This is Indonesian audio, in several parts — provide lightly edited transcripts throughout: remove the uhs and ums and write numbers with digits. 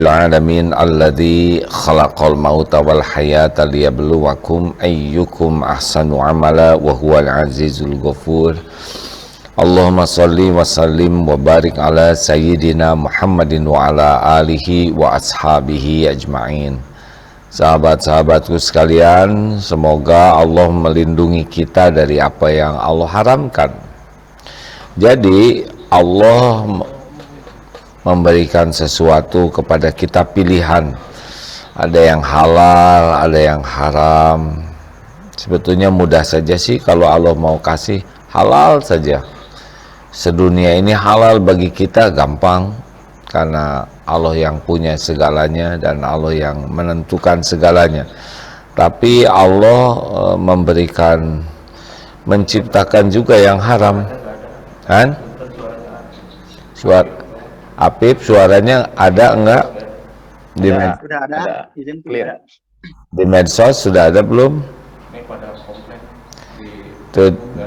alamin alladzi khalaqal mauta wal hayata liyabluwakum ayyukum ahsanu amala wa huwal azizul ghafur. Allahumma salli wa sallim wa barik ala sayyidina Muhammadin wa ala alihi wa ashabihi ajma'in. Sahabat-sahabatku sekalian, semoga Allah melindungi kita dari apa yang Allah haramkan. Jadi Allah memberikan sesuatu kepada kita pilihan, ada yang halal, ada yang haram. Sebetulnya mudah saja sih kalau Allah mau kasih halal saja. Sedunia ini halal bagi kita gampang, karena Allah yang punya segalanya dan Allah yang menentukan segalanya. Tapi Allah menciptakan juga yang haram, kan? Apip, suaranya ada enggak? Sudah ada. Izin clear. Di medsos sudah ada belum?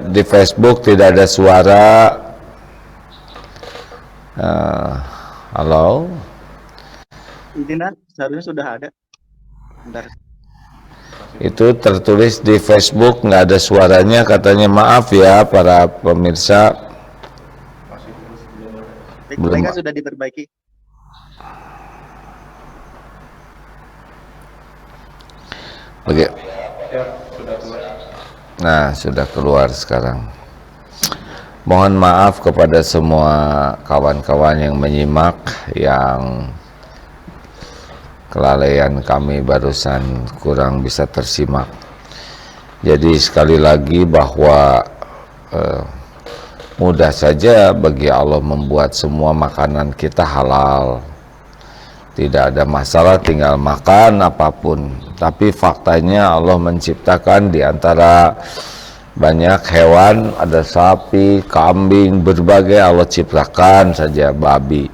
Di Facebook tidak ada suara. Halo? Izin, seharusnya sudah ada. Bentar. Itu tertulis di Facebook nggak ada suaranya, katanya. Maaf ya para pemirsa. Mereka sudah diperbaiki. Oke. Nah, sudah keluar sekarang. Mohon maaf kepada semua kawan-kawan yang menyimak, yang kelalaian kami barusan kurang bisa tersimak. Jadi sekali lagi bahwa mudah saja bagi Allah membuat semua makanan kita halal. Tidak ada masalah, tinggal makan apapun. Tapi faktanya Allah menciptakan di antara banyak hewan, ada sapi, kambing, berbagai Allah ciptakan saja. Babi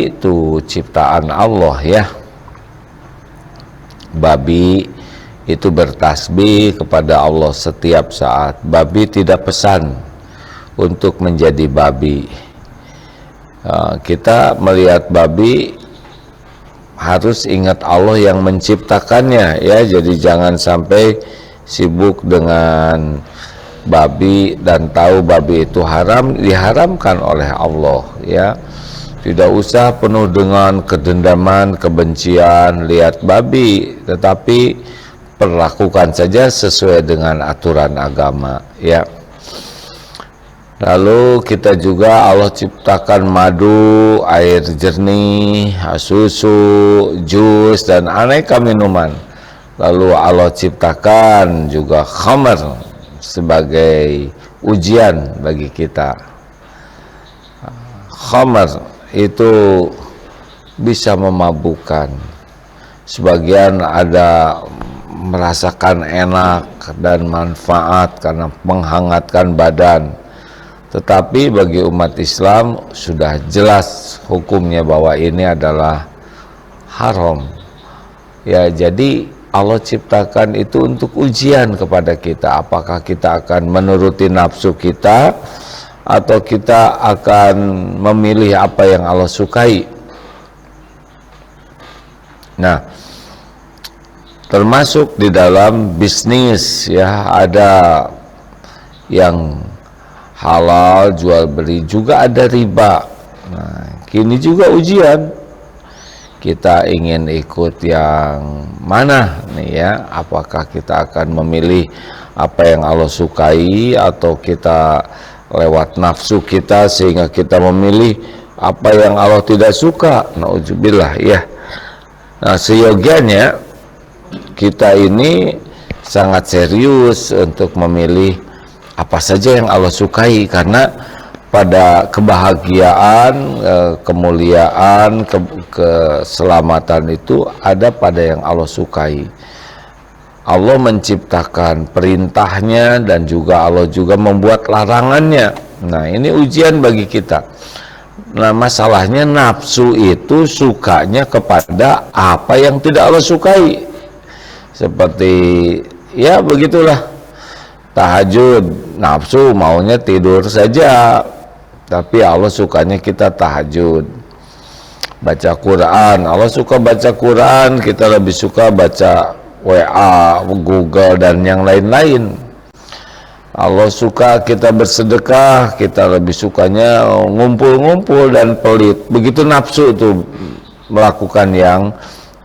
itu ciptaan Allah ya. Babi itu bertasbih kepada Allah setiap saat. Babi tidak pesan untuk menjadi babi. Kita melihat babi harus ingat Allah yang menciptakannya ya. Jadi jangan sampai sibuk dengan babi dan tahu babi itu haram, diharamkan oleh Allah ya. Tidak usah penuh dengan kedendaman, kebencian lihat babi, tetapi perlakukan saja sesuai dengan aturan agama ya. Lalu kita juga Allah ciptakan madu, air jernih, susu, jus, dan aneka minuman. Lalu Allah ciptakan juga khamar sebagai ujian bagi kita. Khamar itu bisa memabukkan. Sebagian ada merasakan enak dan manfaat karena menghangatkan badan. Tetapi bagi umat Islam sudah jelas hukumnya bahwa ini adalah haram. Ya, jadi Allah ciptakan itu untuk ujian kepada kita. Apakah kita akan menuruti nafsu kita atau kita akan memilih apa yang Allah sukai. Nah, termasuk di dalam bisnis ya, ada yang halal jual beli, juga ada riba. Nah, kini juga ujian, kita ingin ikut yang mana nih ya? Apakah kita akan memilih apa yang Allah sukai atau kita lewat nafsu kita sehingga kita memilih apa yang Allah tidak suka? Nauzubillah ya. Nah, seyogianya kita ini sangat serius untuk memilih apa saja yang Allah sukai, karena pada kebahagiaan, kemuliaan, keselamatan itu ada pada yang Allah sukai. Allah menciptakan perintahnya dan juga Allah juga membuat larangannya. Nah, ini ujian bagi kita. Nah, masalahnya nafsu itu sukanya kepada apa yang tidak Allah sukai. Seperti ya begitulah. Tahajud, nafsu maunya tidur saja, tapi Allah sukanya kita tahajud. baca Quran. Allah suka baca Quran, kita lebih suka baca WA, Google dan yang lain-lain. Allah suka kita bersedekah, kita lebih sukanya ngumpul-ngumpul dan pelit. Begitu nafsu itu melakukan yang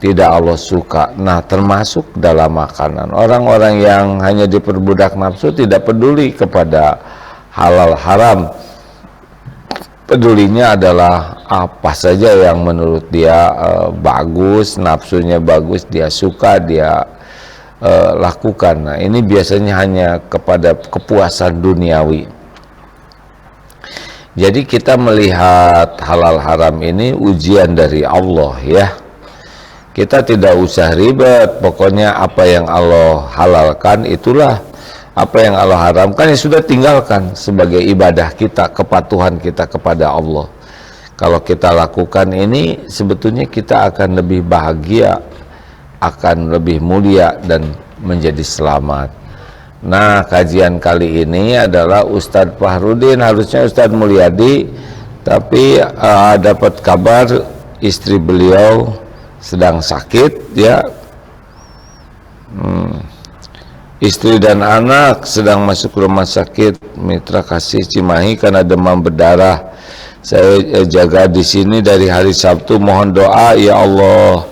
tidak Allah suka. Nah, termasuk dalam makanan. Orang-orang yang hanya diperbudak nafsu tidak peduli kepada halal haram. Pedulinya adalah apa saja yang menurut dia bagus, nafsunya bagus, dia suka, dia lakukan. Nah, ini biasanya hanya kepada kepuasan duniawi. Jadi kita melihat halal haram ini ujian dari Allah ya. Kita tidak usah ribet, pokoknya apa yang Allah halalkan itulah, apa yang Allah haramkan ya sudah tinggalkan sebagai ibadah kita, kepatuhan kita kepada Allah. Kalau kita lakukan ini, sebetulnya kita akan lebih bahagia, akan lebih mulia dan menjadi selamat. Nah, kajian kali ini adalah Ustadz Fahrudin, harusnya Ustadz Mulyadi, tapi dapat kabar istri beliau sedang sakit ya. Istri dan anak sedang masuk rumah sakit Mitra Kasih Cimahi karena demam berdarah. Saya jaga di sini dari hari Sabtu, mohon doa ya Allah.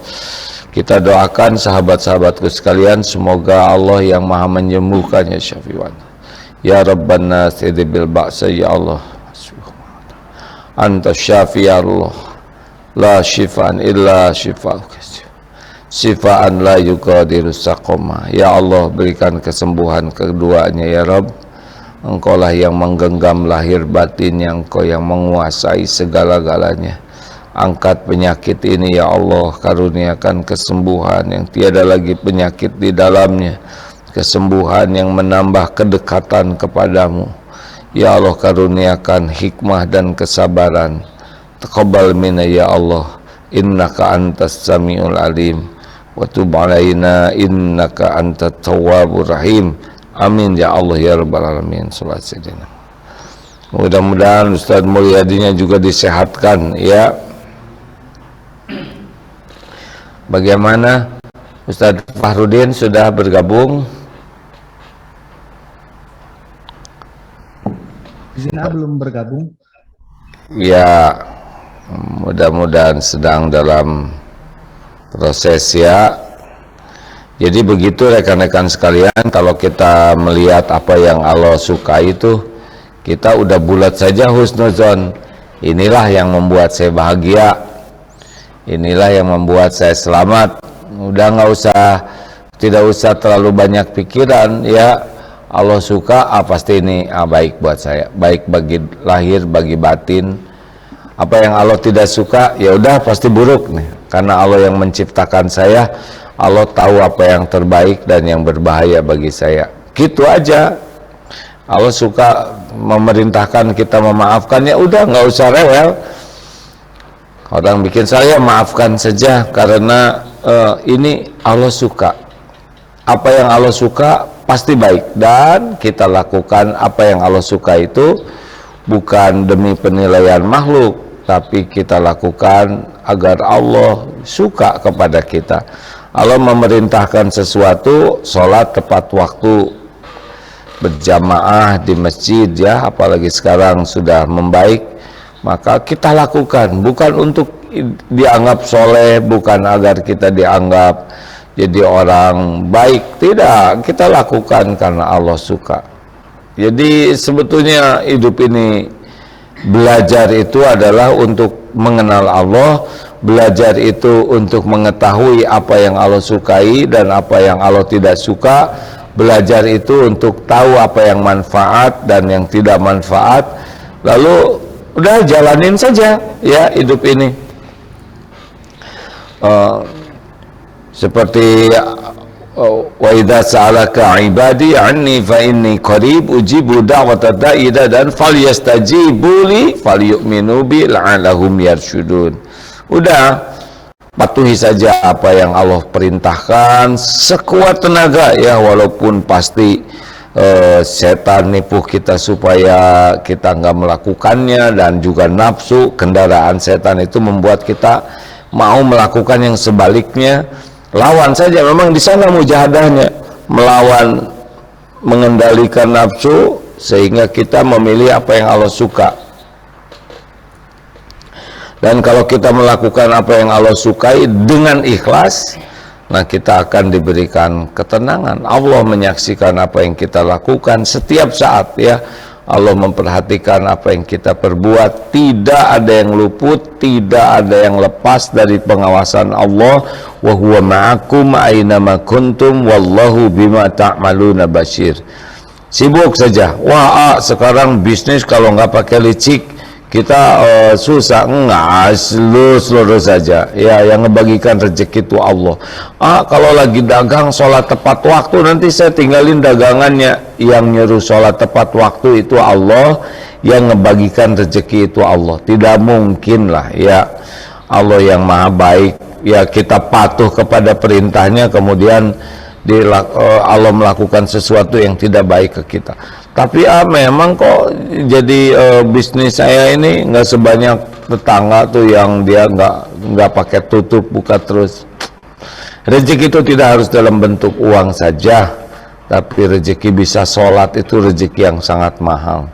Kita doakan sahabat-sahabatku sekalian, semoga Allah yang maha menyembuhkannya, syafiwan. Ya Rabban nas idbil ba'sa ya Allah. Anta syafi ya Allah. La syifaan illa syifa'uka. Syifaan la yuqadiru saqama. Ya Allah, berikan kesembuhan keduanya ya Rabb. Engkaulah yang menggenggam lahir batinnya, Engkau yang menguasai segala-galanya. Angkat penyakit ini ya Allah, karuniakan kesembuhan yang tiada lagi penyakit di dalamnya, kesembuhan yang menambah kedekatan kepadamu ya Allah. Karuniakan hikmah dan kesabaran. Taqabbal minna ya Allah, innaka antas samiul alim, wa tub alaina innaka antat tawwabur rahim. Amin ya Allah ya rabbal alamin. Sallallahu alaihi wasallam. Mudah-mudahan Ustadz Mulyadinya juga disehatkan ya. Bagaimana Ustadz Fahrudin sudah bergabung? Zina belum bergabung. Ya, mudah-mudahan sedang dalam proses ya. Jadi begitu rekan-rekan sekalian, kalau kita melihat apa yang Allah suka itu, kita udah bulat saja husnuzon. Inilah yang membuat saya bahagia. Inilah yang membuat saya selamat. Udah nggak usah, tidak usah terlalu banyak pikiran ya. Allah suka, pasti ini baik buat saya, baik bagi lahir, bagi batin. Apa yang Allah tidak suka, ya udah pasti buruk nih. Karena Allah yang menciptakan saya, Allah tahu apa yang terbaik dan yang berbahaya bagi saya. Gitu aja. Allah suka memerintahkan kita memaafkan, ya udah nggak usah rewel. Orang bikin saya maafkan saja karena ini Allah suka. Apa yang Allah suka pasti baik, dan kita lakukan apa yang Allah suka itu bukan demi penilaian makhluk, tapi kita lakukan agar Allah suka kepada kita. Allah memerintahkan sesuatu, sholat tepat waktu, berjamaah di masjid ya, apalagi sekarang sudah membaik, maka kita lakukan bukan untuk dianggap soleh, bukan agar kita dianggap jadi orang baik, tidak, kita lakukan karena Allah suka. Jadi sebetulnya hidup ini belajar itu adalah untuk mengenal Allah, belajar itu untuk mengetahui apa yang Allah sukai dan apa yang Allah tidak suka, belajar itu untuk tahu apa yang manfaat dan yang tidak manfaat, lalu udah jalanin saja ya hidup ini. Seperti wa idza sa'alaka ibadi anni fa inni qarib ujibu da'watad da'i dan falyastajibu li falyu'minu bi la'allahum yarshudun. Udah patuhi saja apa yang Allah perintahkan sekuat tenaga ya, walaupun pasti setan nipu kita supaya kita nggak melakukannya, dan juga nafsu kendaraan setan itu membuat kita mau melakukan yang sebaliknya. Lawan saja, memang di sana mujahadahnya, melawan, mengendalikan nafsu sehingga kita memilih apa yang Allah suka. Dan kalau kita melakukan apa yang Allah sukai dengan ikhlas, nah kita akan diberikan ketenangan. Allah menyaksikan apa yang kita lakukan setiap saat, ya. Allah memperhatikan apa yang kita perbuat. Tidak ada yang luput, tidak ada yang lepas dari pengawasan Allah. Wa huwa ma'akum aina ma kuntum wallahu bima ta'maluna basyir. Sibuk saja. Wah, sekarang bisnis kalau nggak pakai licik kita susah. Enggak, lurus saja, ya. Yang ngebagikan rezeki itu Allah. Kalau lagi dagang sholat tepat waktu, nanti saya tinggalin dagangannya. Yang nyuruh sholat tepat waktu itu Allah, yang ngebagikan rezeki itu Allah. Tidak mungkin lah, ya. Allah yang maha baik, ya. Kita patuh kepada perintahnya, kemudian Allah melakukan sesuatu yang tidak baik ke kita. Tapi memang kok jadi bisnis saya ini nggak sebanyak tetangga tuh yang dia nggak pakai tutup, buka terus. Rezeki itu tidak harus dalam bentuk uang saja, tapi rezeki bisa sholat itu rezeki yang sangat mahal.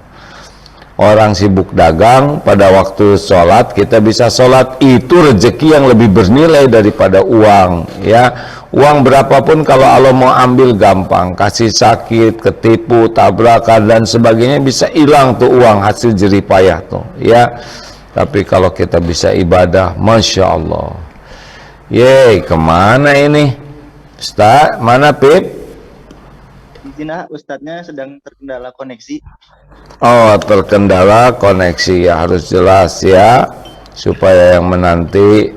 Orang sibuk dagang, pada waktu sholat kita bisa sholat, itu rezeki yang lebih bernilai daripada uang, ya. Uang berapapun kalau Allah mau ambil gampang, kasih sakit, ketipu, tabrakan dan sebagainya, bisa hilang tuh uang hasil jerih payah tuh, ya. Tapi kalau kita bisa ibadah, Masya Allah. Yeay, kemana ini Ustaz? Mana Pip? Izin Ustadznya sedang terkendala koneksi. Oh, terkendala koneksi, ya. Harus jelas, ya, supaya yang menanti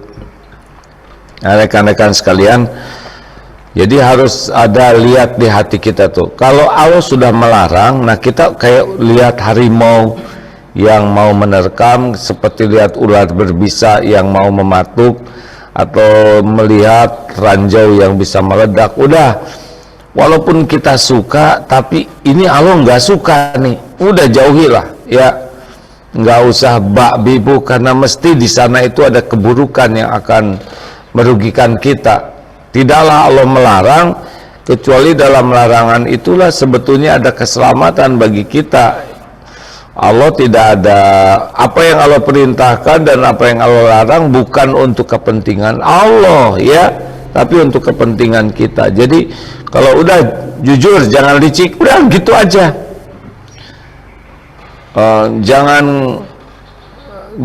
rekan-rekan sekalian. Jadi harus ada lihat di hati kita tuh. Kalau Allah sudah melarang, nah kita kayak lihat harimau yang mau menerkam, seperti lihat ular berbisa yang mau mematuk, atau melihat ranjau yang bisa meledak. Udah, walaupun kita suka, tapi ini Allah nggak suka nih. Udah jauhilah, ya. Nggak usah bak bibu, karena mesti di sana itu ada keburukan yang akan merugikan kita. Tidaklah Allah melarang, kecuali dalam larangan itulah sebetulnya ada keselamatan bagi kita. Allah tidak ada, apa yang Allah perintahkan dan apa yang Allah larang bukan untuk kepentingan Allah, ya, tapi untuk kepentingan kita. Jadi kalau udah jujur, jangan licik, udah gitu aja.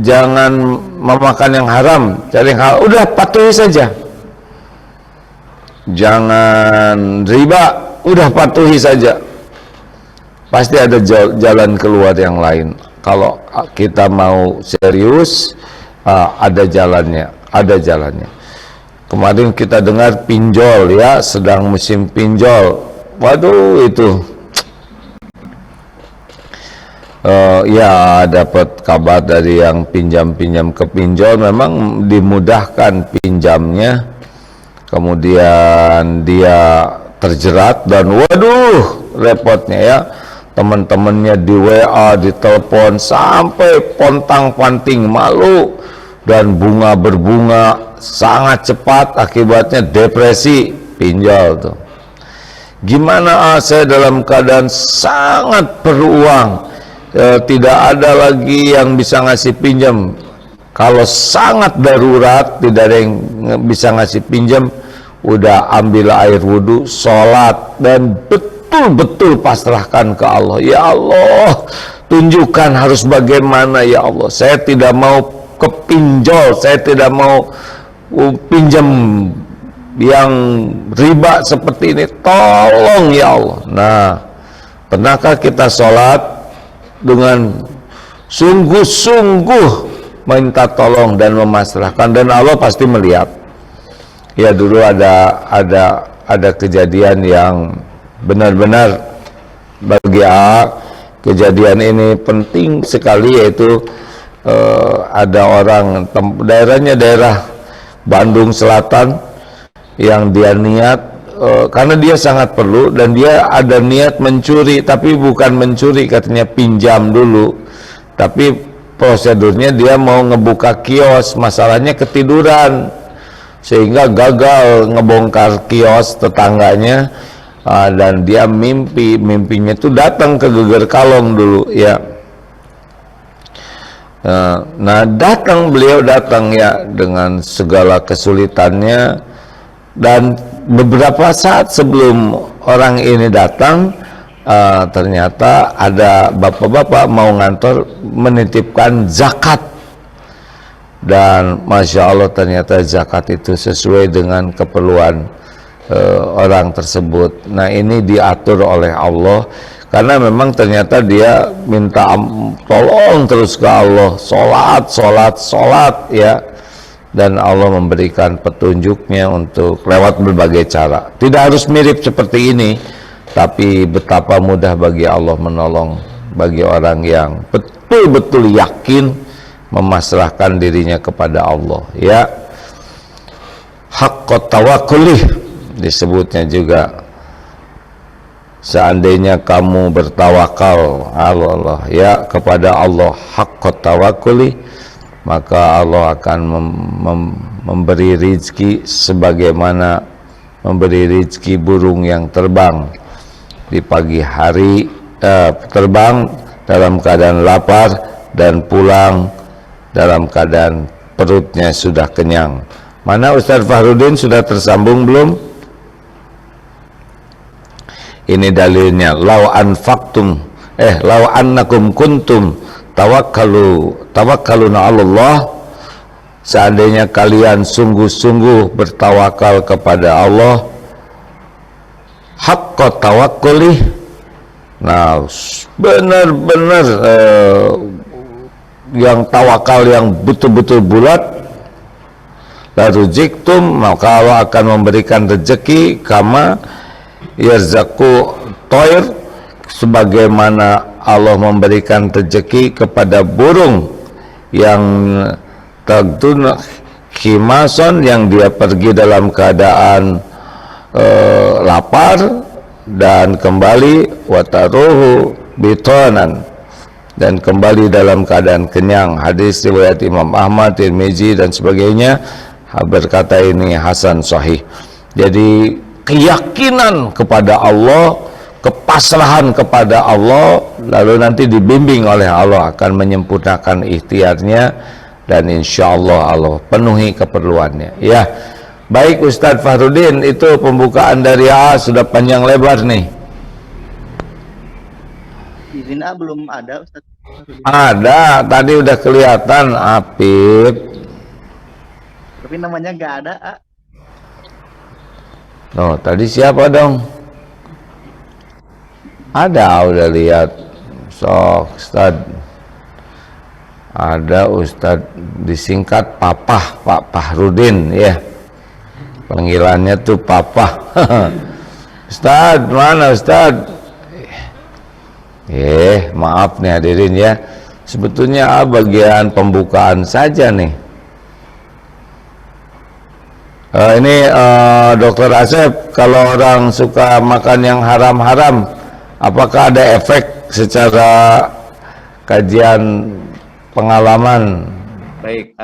Jangan memakan yang haram, cari yang halal, udah patuhi saja. Jangan riba, udah patuhi saja. Pasti ada jalan keluar yang lain. Kalau kita mau serius, ada jalannya, ada jalannya. Kemarin kita dengar pinjol, ya, sedang musim pinjol. Waduh, itu ya, dapat kabar dari yang pinjam ke pinjol, memang dimudahkan pinjamnya, kemudian dia terjerat dan waduh repotnya, ya. Teman-temannya di WA, di telepon, sampai pontang-panting, malu, dan bunga berbunga sangat cepat, akibatnya depresi pinjol tuh. Gimana saya dalam keadaan sangat perlu uang, tidak ada lagi yang bisa ngasih pinjam. Kalau sangat darurat, tidak ada yang bisa ngasih pinjam, udah ambil air wudhu, sholat, dan betul-betul pasrahkan ke Allah. Ya Allah, tunjukkan harus bagaimana, ya Allah. Saya tidak mau kepinjol, saya tidak mau pinjam yang riba seperti ini, tolong ya Allah. Nah, pernahkah kita sholat dengan sungguh-sungguh minta tolong dan memasrahkan, dan Allah pasti melihat. Ya, dulu ada kejadian yang benar-benar bagi kejadian ini penting sekali, yaitu ada orang daerahnya daerah Bandung Selatan yang dia niat karena dia sangat perlu dan dia ada niat mencuri, tapi bukan mencuri, katanya pinjam dulu, tapi prosedurnya dia mau ngebuka kios, masalahnya ketiduran sehingga gagal ngebongkar kios tetangganya. Dan dia mimpinya itu datang ke Geger Kalong dulu ya. Nah beliau datang ya dengan segala kesulitannya, dan beberapa saat sebelum orang ini datang, ternyata ada bapak-bapak mau ngantor menitipkan zakat, dan Masya Allah ternyata zakat itu sesuai dengan keperluan orang tersebut. Nah ini diatur oleh Allah, karena memang ternyata dia minta tolong terus ke Allah, sholat ya, dan Allah memberikan petunjuknya untuk lewat berbagai cara. Tidak harus mirip seperti ini, tapi betapa mudah bagi Allah menolong bagi orang yang betul-betul yakin memasrahkan dirinya kepada Allah ya. Haqqat tawakkulih disebutnya juga, seandainya kamu bertawakal Allah ya kepada Allah haqqat tawakkuli, maka Allah akan memberi rizki sebagaimana memberi rizki burung yang terbang di pagi hari, terbang dalam keadaan lapar dan pulang dalam keadaan perutnya sudah kenyang. Mana Ustaz Fahrudin, sudah tersambung belum? Ini dalilnya, lau annakum kuntum tawakkaluna 'alallah, seandainya kalian sungguh-sungguh bertawakal kepada Allah haqqat tawakkuli, nah benar-benar yang tawakal yang betul-betul bulat, la ruziktum, maka Allah akan memberikan rezeki kama yarzaku toir, sebagaimana Allah memberikan rezeki kepada burung yang tagdun khimason, yang dia pergi dalam keadaan lapar dan kembali wataruhu bitonan, dan kembali dalam keadaan kenyang. Hadis riwayat Imam Ahmad, Tirmizi dan sebagainya, berkata ini hasan sahih. Jadi keyakinan kepada Allah, kepasrahan kepada Allah, lalu nanti dibimbing oleh Allah akan menyempurnakan ikhtiarnya, dan insya Allah Allah penuhi keperluannya ya. Baik Ustadz Fahrudin, itu pembukaan dari A sudah panjang lebar nih. Izin A belum ada Ustadz. Ada, tadi udah kelihatan Apip. Tapi namanya nggak ada A. Oh, tadi siapa dong? Ada, udah lihat. Sok, Ustad. Ada Ustad disingkat Papah, Pak Fahrudin ya. Panggilannya tuh Papah. Ustad, mana Ustad? Maaf nih hadirin ya. Sebetulnya bagian pembukaan saja nih. Ini Dokter Asep, kalau orang suka makan yang haram-haram, apakah ada efek secara kajian pengalaman? Baik,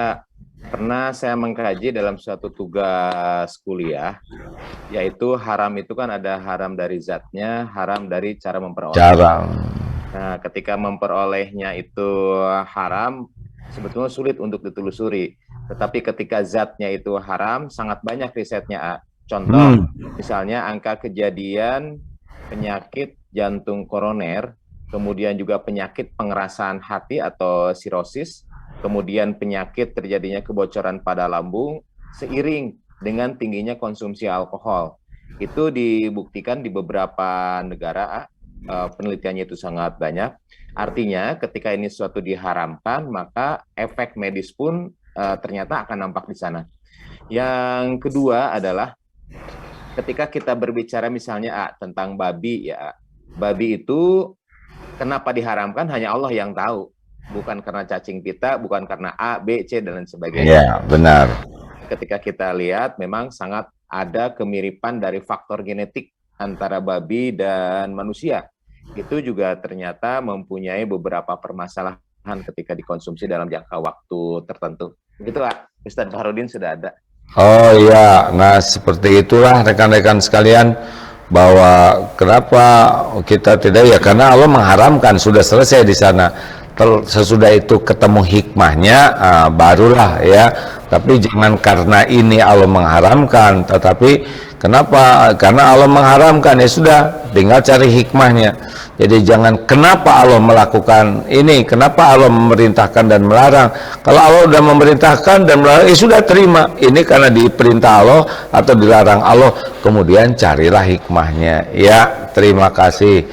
pernah saya mengkaji dalam suatu tugas kuliah, yaitu haram itu kan ada haram dari zatnya, haram dari cara memperoleh. Nah, ketika memperolehnya itu haram, sebetulnya sulit untuk ditelusuri. Tetapi ketika zatnya itu haram, sangat banyak risetnya. Contoh, misalnya angka kejadian penyakit jantung koroner, kemudian juga penyakit pengerasan hati atau sirosis, kemudian penyakit terjadinya kebocoran pada lambung, seiring dengan tingginya konsumsi alkohol. Itu dibuktikan di beberapa negara, penelitiannya itu sangat banyak. Artinya ketika ini suatu diharamkan, maka efek medis pun ternyata akan nampak di sana. Yang kedua adalah ketika kita berbicara misalnya tentang babi ya, babi itu kenapa diharamkan hanya Allah yang tahu, bukan karena cacing pita, bukan karena A, B, C dan lain sebagainya. Ya, benar. Ketika kita lihat memang sangat ada kemiripan dari faktor genetik antara babi dan manusia. Itu juga ternyata mempunyai beberapa permasalahan ketika dikonsumsi dalam jangka waktu tertentu. Begitu Pak, Ustadz Baharudin sudah ada. Oh iya, nah seperti itulah rekan-rekan sekalian, bahwa kenapa kita tidak, ya karena Allah mengharamkan, sudah selesai di sana. Sesudah itu ketemu hikmahnya, barulah ya. Tapi jangan karena ini Allah mengharamkan, tetapi kenapa? Karena Allah mengharamkan, ya sudah, tinggal cari hikmahnya. Jadi jangan kenapa Allah melakukan ini, kenapa Allah memerintahkan dan melarang. Kalau Allah sudah memerintahkan dan melarang, ya sudah, terima. Ini karena diperintah Allah atau dilarang Allah, kemudian carilah hikmahnya. Ya, terima kasih.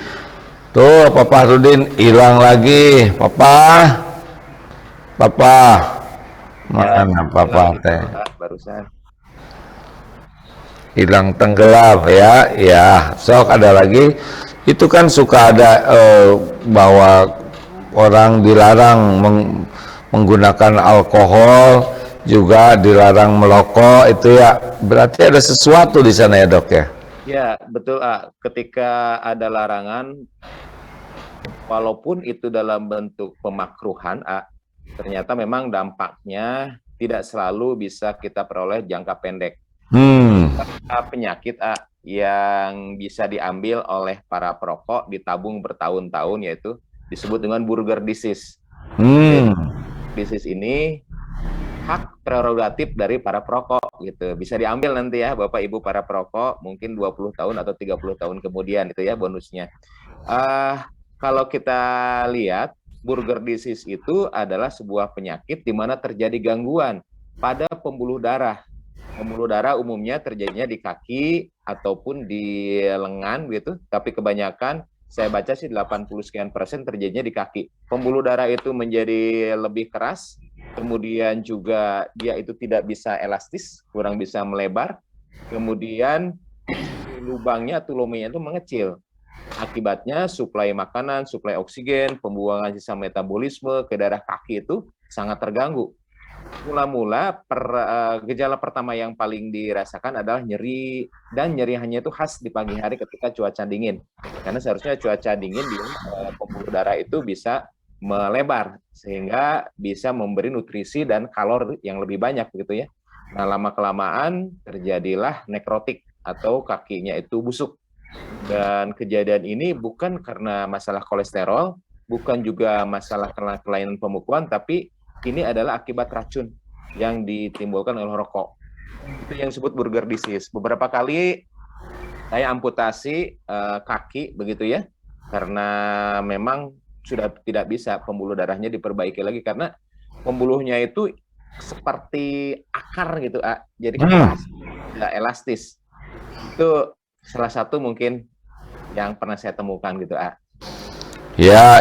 Tuh, Papa Rudin hilang lagi. Papa. Mana Papa teh? Barusan. Hilang tenggelam ya. Ya, sok ada lagi. Itu kan suka ada bahwa orang dilarang menggunakan alkohol, juga dilarang merokok, itu ya berarti ada sesuatu di sana ya Dok ya? Ya betul, ketika ada larangan, walaupun itu dalam bentuk pemakruhan, ternyata memang dampaknya tidak selalu bisa kita peroleh jangka pendek. Penyakit yang bisa diambil oleh para perokok ditabung bertahun-tahun, yaitu disebut dengan burger disease. Disease ini hak prerogatif dari para perokok gitu. Bisa diambil nanti ya Bapak Ibu para perokok, mungkin 20 tahun atau 30 tahun kemudian, itu ya bonusnya. Kalau kita lihat, burger disease itu adalah sebuah penyakit di mana terjadi gangguan pada pembuluh darah. Pembuluh darah umumnya terjadinya di kaki ataupun di lengan gitu, tapi kebanyakan saya baca sih 80% terjadinya di kaki. Pembuluh darah itu menjadi lebih keras, kemudian juga dia itu tidak bisa elastis, kurang bisa melebar, kemudian lubangnya atau lubangnya itu mengecil. Akibatnya suplai makanan, suplai oksigen, pembuangan sisa metabolisme ke darah kaki itu sangat terganggu. Mula-mula gejala pertama yang paling dirasakan adalah nyeri, dan nyeri hanya itu khas di pagi hari ketika cuaca dingin. Karena seharusnya cuaca dingin di pembuluh darah itu bisa melebar sehingga bisa memberi nutrisi dan kalori yang lebih banyak gitu ya. Nah, lama-kelamaan terjadilah nekrotik atau kakinya itu busuk. Dan kejadian ini bukan karena masalah kolesterol, bukan juga masalah kelainan pemukuan, tapi ini adalah akibat racun yang ditimbulkan oleh rokok. Itu yang disebut burger disease. Beberapa kali saya amputasi kaki begitu ya, karena memang sudah tidak bisa pembuluh darahnya diperbaiki lagi, karena pembuluhnya itu seperti akar gitu, jadi tidak elastis. Itu salah satu mungkin yang pernah saya temukan gitu, Ya,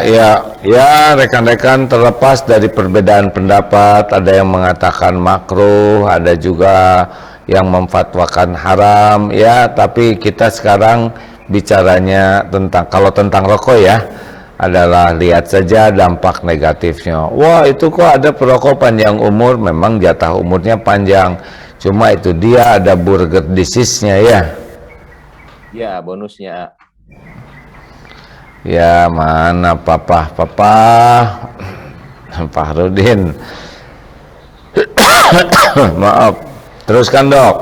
rekan-rekan, terlepas dari perbedaan pendapat, ada yang mengatakan makruh, ada juga yang memfatwakan haram, ya, tapi kita sekarang bicaranya kalau tentang rokok ya, adalah lihat saja dampak negatifnya. Wah, itu kok ada perokok panjang umur, memang jatah umurnya panjang, cuma itu dia ada burger disease-nya ya. Ya, bonusnya. Ya, mana Papa Rudin. Maaf, teruskan Dok.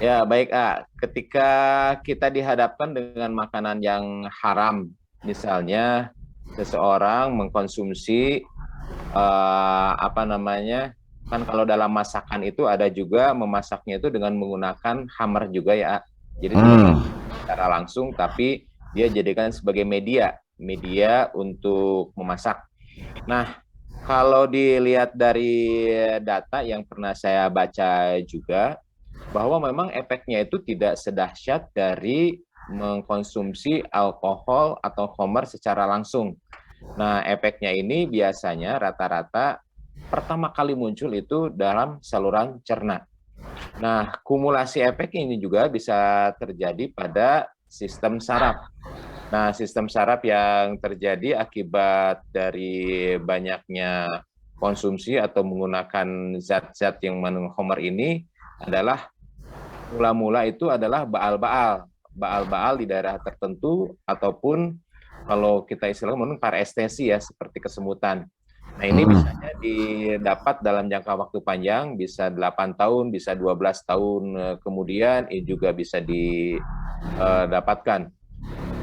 Ya, baik, ketika kita dihadapkan dengan makanan yang haram, misalnya seseorang mengkonsumsi kan kalau dalam masakan itu ada juga memasaknya itu dengan menggunakan hammer juga ya, jadi secara langsung, tapi dia jadikan sebagai media untuk memasak. Nah, kalau dilihat dari data yang pernah saya baca juga, bahwa memang efeknya itu tidak sedahsyat dari mengkonsumsi alkohol atau khamar secara langsung. Nah, efeknya ini biasanya rata-rata pertama kali muncul itu dalam saluran cerna. Nah, kumulasi efek ini juga bisa terjadi pada sistem saraf. Nah, sistem saraf yang terjadi akibat dari banyaknya konsumsi atau menggunakan zat-zat yang mengandung khamar ini adalah Mula-mula itu adalah baal-baal. Baal-baal di daerah tertentu, ataupun kalau kita istilahnya mungkin parestesi ya, seperti kesemutan. Nah, ini bisanya didapat dalam jangka waktu panjang, bisa 8 tahun, bisa 12 tahun kemudian juga bisa didapatkan.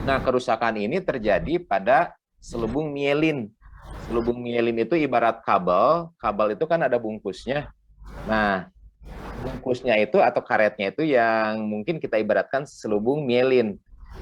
Nah, kerusakan ini terjadi pada selubung mielin. Selubung mielin itu ibarat kabel, kabel itu kan ada bungkusnya. Nah, bungkusnya itu atau karetnya itu yang mungkin kita ibaratkan selubung mielin.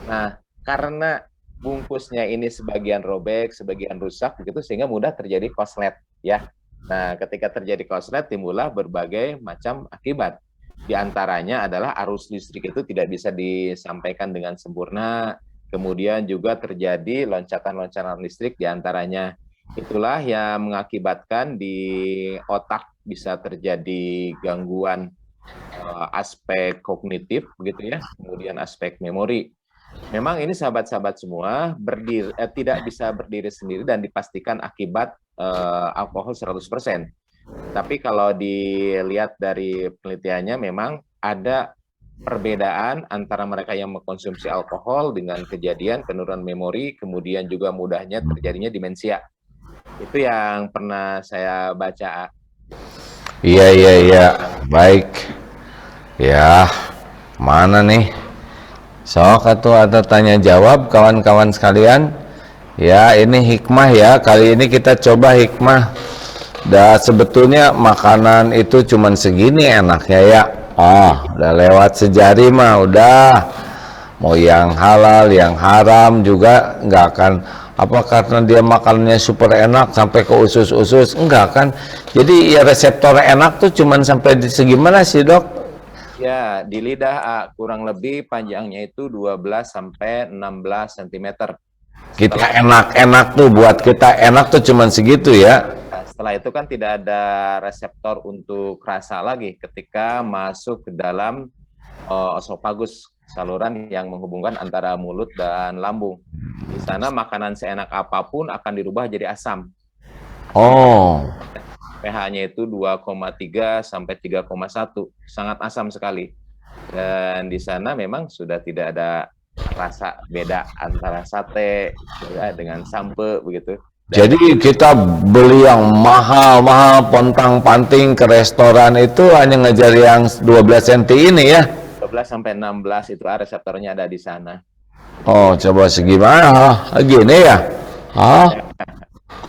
Nah, karena bungkusnya ini sebagian robek, sebagian rusak begitu, sehingga mudah terjadi korslet ya. Nah, ketika terjadi korslet timbullah berbagai macam akibat. Di antaranya adalah arus listrik itu tidak bisa disampaikan dengan sempurna. Kemudian juga terjadi loncatan-loncatan listrik di antaranya. Itulah yang mengakibatkan di otak bisa terjadi gangguan aspek kognitif begitu ya, kemudian aspek memori. Memang ini sahabat-sahabat semua tidak bisa berdiri sendiri dan dipastikan akibat alkohol 100%. Tapi kalau dilihat dari penelitiannya memang ada perbedaan antara mereka yang mengkonsumsi alkohol dengan kejadian penurunan memori, kemudian juga mudahnya terjadinya demensia. Itu yang pernah saya baca. Iya. Baik. Ya, mana nih? Sok atau ada tanya jawab kawan-kawan sekalian. Ya, ini hikmah ya. Kali ini kita coba hikmah. Sebetulnya makanan itu cuman segini enaknya ya. Udah lewat sejari mah udah. Mau yang halal, yang haram juga nggak akan apa karena dia makannya super enak sampai ke usus-usus, enggak kan. Jadi ya reseptor enak tuh cuman sampai di segimana sih, Dok? Ya, di lidah kurang lebih panjangnya itu 12 sampai 16 cm. Kita enak-enak tuh, buat kita enak tuh cuman segitu ya. Setelah itu kan tidak ada reseptor untuk rasa lagi ketika masuk ke dalam esofagus, saluran yang menghubungkan antara mulut dan lambung. Di sana makanan seenak apapun akan dirubah jadi asam. pH-nya itu 2,3 sampai 3,1, sangat asam sekali. Dan di sana memang sudah tidak ada rasa beda antara sate ya, dengan sampe begitu. Jadi kita beli yang mahal-mahal pontang-panting ke restoran itu hanya ngejar yang 12 cm ini ya. 12 sampai 16 itu reseptornya ada di sana. Coba segimana? Gini ya?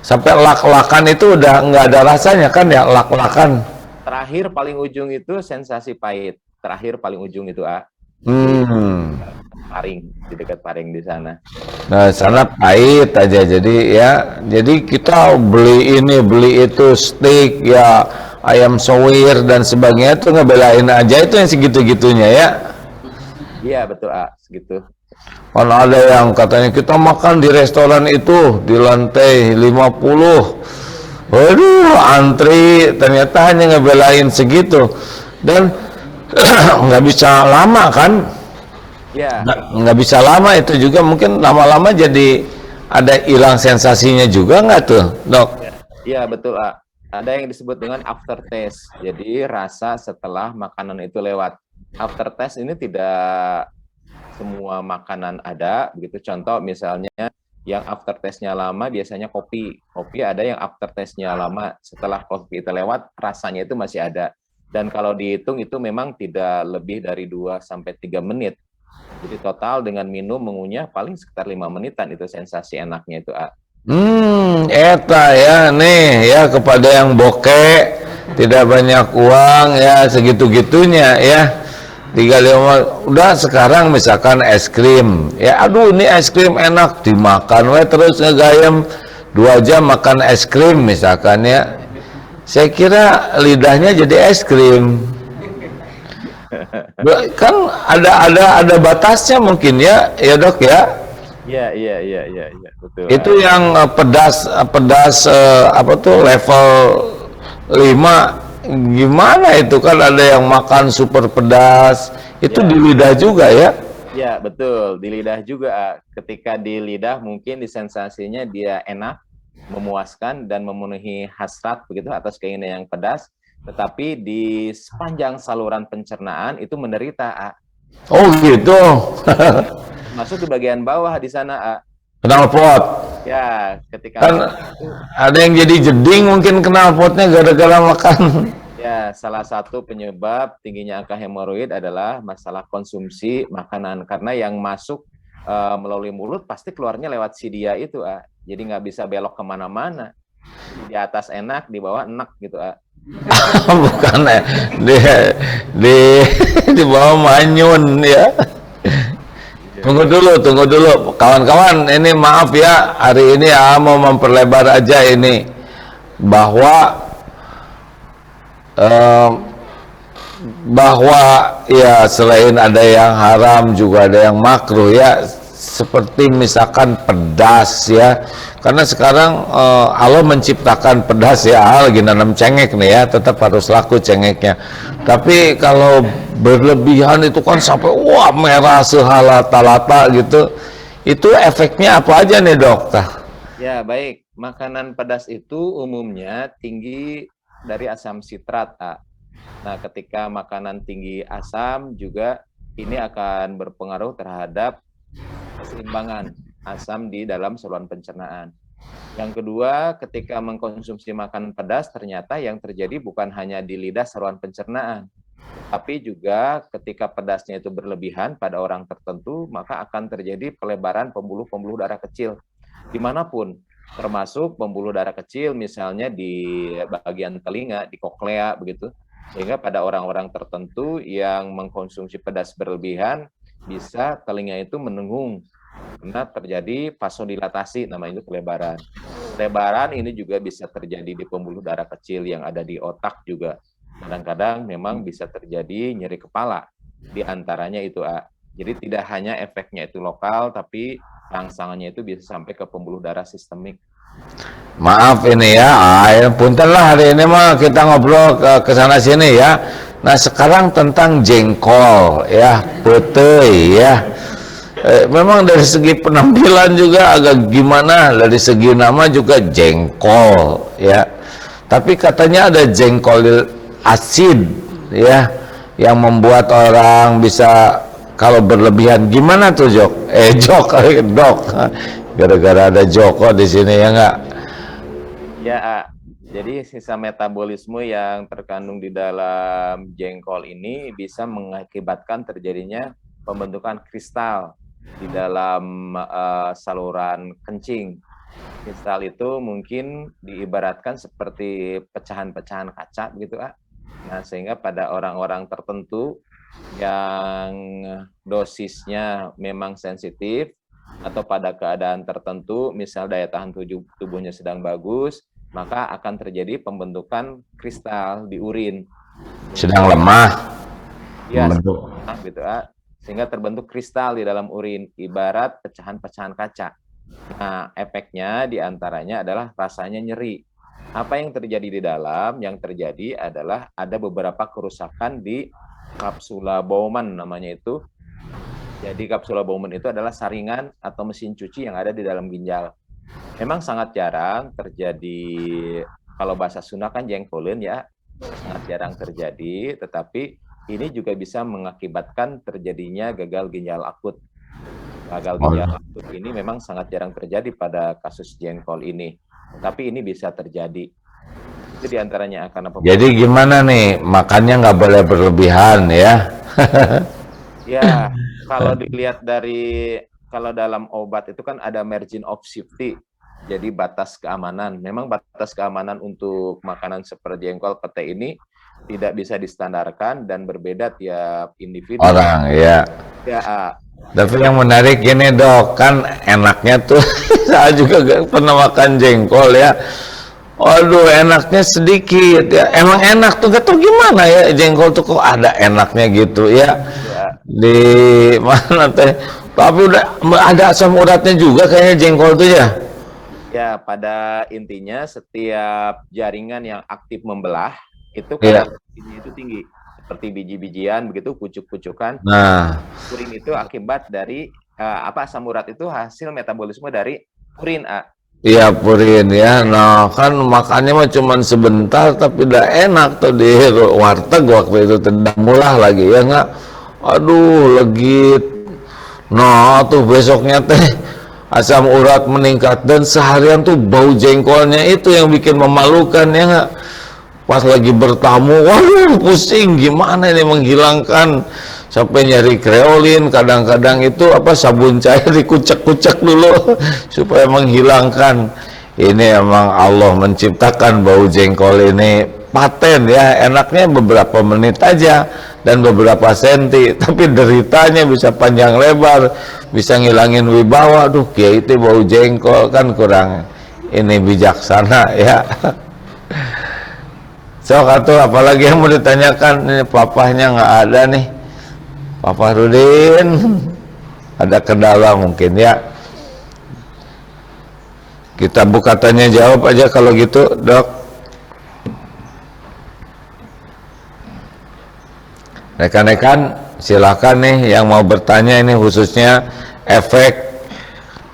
Sampai lak-lakan itu udah nggak ada rasanya kan ya, lak-lakan. Terakhir paling ujung itu sensasi pahit. Terakhir paling ujung itu paring, di dekat paring di sana. Nah, sana pahit aja. Jadi kita beli ini, beli itu, steak ya, ayam sowir dan sebagainya tuh ngebelain aja itu yang segitu-gitunya ya. Iya, betul, segitu. Kalau ada yang katanya kita makan di restoran itu di lantai 50. Waduh, antri, ternyata hanya ngebelain segitu. Dan nggak bisa lama kan? Ya. Nggak bisa lama itu juga, mungkin lama-lama jadi ada hilang sensasinya juga nggak tuh, Dok? Iya, betul, ada yang disebut dengan aftertaste. Jadi rasa setelah makanan itu lewat. Aftertaste ini tidak semua makanan ada, begitu. Contoh misalnya yang aftertaste-nya lama biasanya kopi. Kopi ada yang aftertaste-nya lama, setelah kopi itu lewat rasanya itu masih ada. Dan kalau dihitung itu memang tidak lebih dari 2 sampai 3 menit. Jadi total dengan minum mengunyah paling sekitar 5 menitan itu sensasi enaknya itu. Eta ya nih ya, kepada yang bokeh tidak banyak uang ya, segitu-gitunya ya. 35 udah. Sekarang misalkan es krim ya, aduh ini es krim enak, dimakan terus ngegayam 2 jam makan es krim misalkan ya. Saya kira lidahnya jadi es krim. Kan ada batasnya mungkin ya Dok ya. Iya, betul. Itu yang pedas apa tuh level 5. Gimana itu kan ada yang makan super pedas, itu di lidah juga ya? Ya, betul, di lidah juga. Ketika di lidah mungkin di sensasinya dia enak, memuaskan dan memenuhi hasrat begitu atas keinginan yang pedas. tetapi di sepanjang saluran pencernaan itu menderita, A. Oh gitu. Masuk di bagian bawah di sana, A. Knalpot. Ya, ketika Kan itu, ada yang jadi jeding mungkin knalpotnya gara-gara makan. ya, salah satu penyebab tingginya angka hemoroid adalah masalah konsumsi makanan, karena yang masuk melalui mulut pasti keluarnya lewat sidia itu, A. Jadi nggak bisa belok kemana-mana. Di atas enak, di bawah enak gitu, A. Bukan ya. Di di bawah manyun ya. Tunggu dulu kawan-kawan, ini maaf ya, hari ini mau memperlebar aja ini bahwa bahwa ya selain ada yang haram juga ada yang makruh ya, seperti misalkan pedas ya, karena sekarang Allah menciptakan pedas ya, lagi nanam cengek nih ya, tetap harus laku cengeknya, tapi kalau berlebihan itu kan sampai wah merah sehalata-lata gitu, itu efeknya apa aja nih dok? Ya, baik. Makanan pedas itu umumnya tinggi dari asam sitrat, A. Nah, ketika makanan tinggi asam juga ini akan berpengaruh terhadap keseimbangan asam di dalam saluran pencernaan. Yang kedua, ketika mengkonsumsi makanan pedas, ternyata yang terjadi bukan hanya di lidah saluran pencernaan, tapi juga ketika pedasnya itu berlebihan pada orang tertentu, maka akan terjadi pelebaran pembuluh-pembuluh darah kecil dimanapun, termasuk pembuluh darah kecil misalnya di bagian telinga, di koklea begitu, sehingga pada orang-orang tertentu yang mengkonsumsi pedas berlebihan bisa telinga itu menengung karena terjadi vasodilatasi, namanya itu pelebaran. Pelebaran ini juga bisa terjadi di pembuluh darah kecil yang ada di otak juga. Kadang-kadang memang bisa terjadi nyeri kepala, di antaranya itu, A. Jadi tidak hanya efeknya itu lokal, tapi rangsangannya itu bisa sampai ke pembuluh darah sistemik. Maaf ini ya, punten lah hari ini mah kita ngobrol ke sana sini ya. Nah sekarang tentang jengkol ya, putih ya. Memang dari segi penampilan juga agak gimana, dari segi nama juga jengkol ya. Tapi katanya ada jengkol asid ya, yang membuat orang bisa kalau berlebihan. Gimana tuh Jok? Dok. Gara-gara ada Joko di sini ya nggak? Ya, A. Jadi sisa metabolisme yang terkandung di dalam jengkol ini bisa mengakibatkan terjadinya pembentukan kristal di dalam saluran kencing. Kristal itu mungkin diibaratkan seperti pecahan-pecahan kaca begitu, A. Nah, sehingga pada orang-orang tertentu yang dosisnya memang sensitif atau pada keadaan tertentu, misal daya tahan tubuhnya sedang bagus, maka akan terjadi pembentukan kristal di urin. Sedang lemah. Ya, Membentuk. gitu, A. Sehingga terbentuk kristal di dalam urin, ibarat pecahan-pecahan kaca. Nah, efeknya diantaranya adalah rasanya nyeri. Apa yang terjadi di dalam? Yang terjadi adalah ada beberapa kerusakan di kapsula Bowman namanya itu. Jadi kapsula Bowman itu adalah saringan atau mesin cuci yang ada di dalam ginjal. Memang sangat jarang terjadi, kalau bahasa Sunda kan jengkolen ya, sangat jarang terjadi, tetapi ini juga bisa mengakibatkan terjadinya gagal ginjal akut. Gagal ginjal akut ini memang sangat jarang terjadi pada kasus jengkol ini, tapi ini bisa terjadi. Itu diantaranya akan apa? Jadi gimana nih, makannya nggak boleh berlebihan ya? Ya, kalau dilihat kalau dalam obat itu kan ada margin of safety, jadi batas keamanan. Memang batas keamanan untuk makanan seperti jengkol, pete ini tidak bisa distandarkan dan berbeda tiap individu. Orang ya. Ya, Tapi yang menarik gini dok, kan enaknya tuh saya juga pernah makan jengkol ya. Waduh enaknya sedikit ya. Emang enak tuh, gak tau gimana ya jengkol tuh kok ada enaknya gitu ya. Di mana teh? Tapi udah ada asam uratnya juga kayaknya jengkol tuh ya. Ya, pada intinya setiap jaringan yang aktif membelah itu kadar urinnya itu tinggi. Seperti biji-bijian begitu, pucuk-pucukan. Nah, Urin itu akibat dari asam urat itu hasil metabolisme dari urin, A. Iya purin ya. Nah kan makannya mah cuman sebentar tapi udah enak tuh di warteg waktu itu tendang mulah lagi ya nggak. Aduh legit. Nah tuh besoknya teh asam urat meningkat dan seharian tuh bau jengkolnya itu yang bikin memalukan ya nggak. Pas lagi bertamu, waduh pusing gimana ini menghilangkan, sampai nyari kreolin, kadang-kadang itu apa sabun cair dikucek-kucek dulu supaya menghilangkan. Ini emang Allah menciptakan bau jengkol ini paten ya, enaknya beberapa menit aja dan beberapa senti, tapi deritanya bisa panjang lebar, bisa ngilangin wibawa. Duh kiai itu bau jengkol kan kurang ini bijaksana ya. So atau apalagi yang mau ditanyakan, ini papahnya nggak ada nih, Papa Rudin, ada kendala mungkin ya. Kita buka tanya jawab aja kalau gitu, Dok. Rekan-rekan silakan nih yang mau bertanya, ini khususnya efek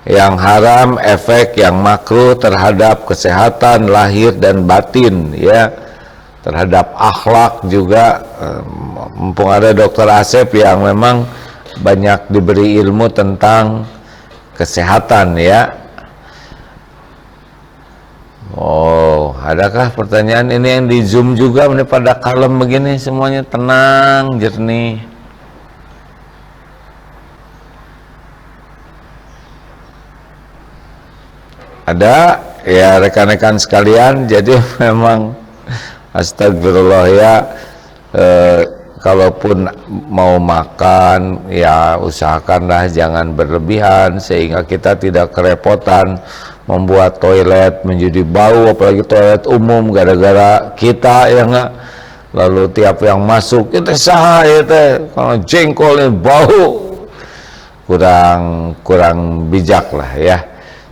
yang haram, efek yang makruh terhadap kesehatan lahir dan batin ya, terhadap akhlak juga. Mumpung ada Dokter Asep yang memang banyak diberi ilmu tentang kesehatan ya. Oh, adakah pertanyaan? Ini yang di Zoom juga ini pada kalem begini, semuanya tenang, jernih. Ada ya rekan-rekan sekalian, jadi memang astagfirullah ya, kalaupun mau makan ya usahakanlah jangan berlebihan sehingga kita tidak kerepotan membuat toilet menjadi bau, apalagi toilet umum gara-gara kita ya nggak. Lalu tiap yang masuk kita sah ya teh, kalau jengkolnya bau, kurang bijak lah ya.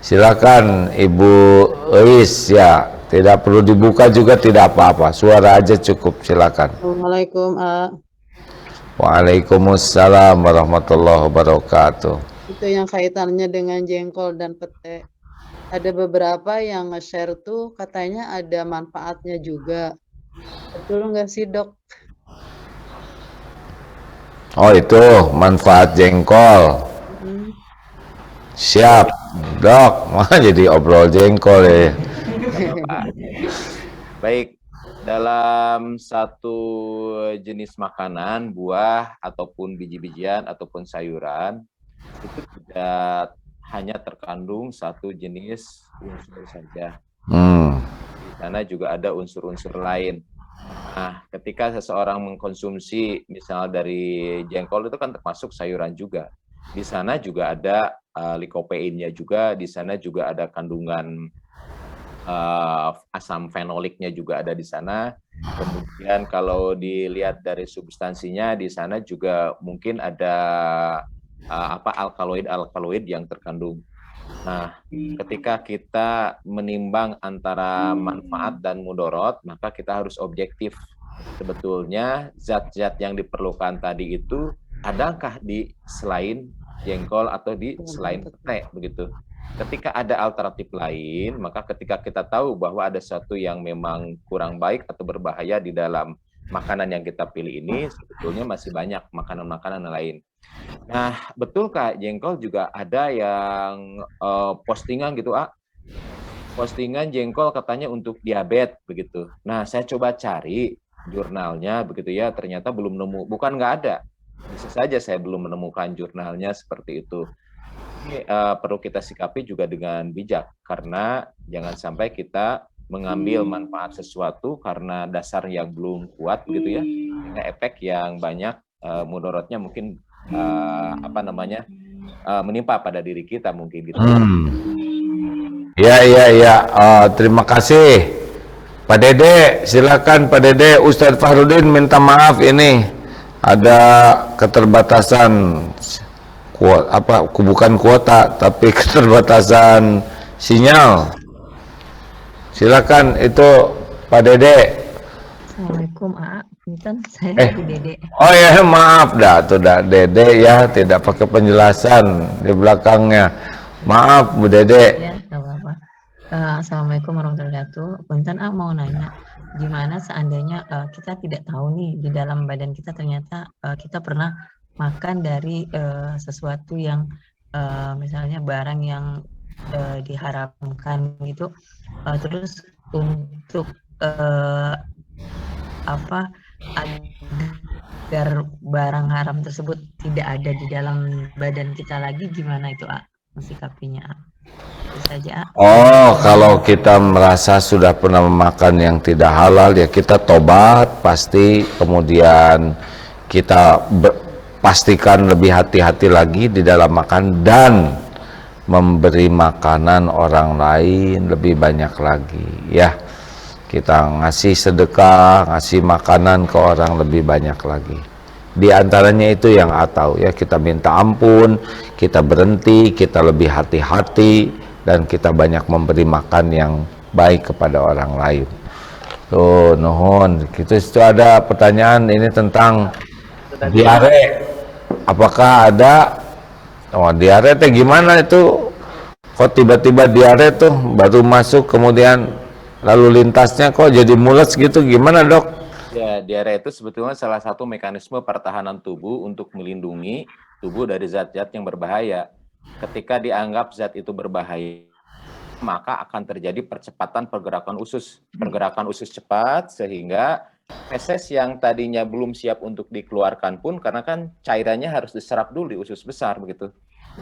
Silakan Ibu Eis ya. Tidak perlu dibuka juga tidak apa-apa, suara aja cukup, silakan. Assalamualaikum. Waalaikumsalam warahmatullahi wabarakatuh. Itu yang kaitannya dengan jengkol dan pete. Ada beberapa yang nge-share tuh katanya ada manfaatnya juga. Betul nggak sih, Dok? Oh itu manfaat jengkol. Siap, Dok. Wah jadi obrol jengkol ya. Baik, dalam satu jenis makanan, buah ataupun biji-bijian ataupun sayuran itu tidak hanya terkandung satu jenis unsur saja. Di sana juga ada unsur-unsur lain. Nah, ketika seseorang mengkonsumsi misal dari jengkol itu kan termasuk sayuran juga. Di sana juga ada likopeinnya juga, di sana juga ada kandungan asam fenoliknya juga ada di sana. Kemudian kalau dilihat dari substansinya di sana juga mungkin ada alkaloid yang terkandung. Nah, ketika kita menimbang antara manfaat dan mudorot, maka kita harus objektif. Sebetulnya zat-zat yang diperlukan tadi itu adakah di selain jengkol atau di selain pete begitu. Ketika ada alternatif lain, maka ketika kita tahu bahwa ada sesuatu yang memang kurang baik atau berbahaya di dalam makanan yang kita pilih ini, sebetulnya masih banyak makanan-makanan lain. Nah, betul Kak, jengkol juga ada yang postingan gitu, postingan jengkol katanya untuk diabetes begitu. Nah, saya coba cari jurnalnya begitu ya, ternyata belum nemu, bukan nggak ada. Bisa saja saya belum menemukan jurnalnya seperti itu. Ini perlu kita sikapi juga dengan bijak, karena jangan sampai kita mengambil manfaat sesuatu karena dasar yang belum kuat begitu ya, sehingga efek yang banyak mudorotnya mungkin menimpa pada diri kita mungkin gitu. Ya. Terima kasih Pak Dede. Silakan Pak Dede. Ustadz Fahrudin minta maaf, ini ada keterbatasan bukan kuota tapi keterbatasan sinyal. Silakan itu Pak Dede. Assalamualaikum Pinten, saya Dede. Oh ya maaf dah tuh Dede ya, tidak pakai penjelasan di belakangnya. Maaf Bu Dede. Ya, nggak apa-apa. Assalamualaikum warahmatullahi wabarakatuh. Punten, mau nanya, gimana seandainya kita tidak tahu nih di dalam badan kita ternyata kita pernah makan dari sesuatu yang misalnya barang yang diharamkan gitu, terus untuk apa agar barang haram tersebut tidak ada di dalam badan kita lagi, gimana itu mensikapinya? Itu saja. Oh, kalau kita merasa sudah pernah memakan yang tidak halal, ya kita tobat pasti, kemudian kita pastikan lebih hati-hati lagi di dalam makan dan memberi makanan orang lain lebih banyak lagi, ya. Kita ngasih sedekah, ngasih makanan ke orang lebih banyak lagi. Di antaranya itu yang atau ya, kita minta ampun, kita berhenti, kita lebih hati-hati, dan kita banyak memberi makan yang baik kepada orang lain. Tuh, nuhun. Itu ada pertanyaan ini tentang diare. Apakah ada? Oh, diare teh gimana itu? Kok tiba-tiba diare tuh baru masuk kemudian lalu lintasnya kok jadi mules gitu, gimana dok? Ya, diare itu sebetulnya salah satu mekanisme pertahanan tubuh untuk melindungi tubuh dari zat-zat yang berbahaya. Ketika dianggap zat itu berbahaya, maka akan terjadi percepatan pergerakan usus. Pergerakan usus cepat sehingga feses yang tadinya belum siap untuk dikeluarkan pun, karena kan cairannya harus diserap dulu di usus besar begitu.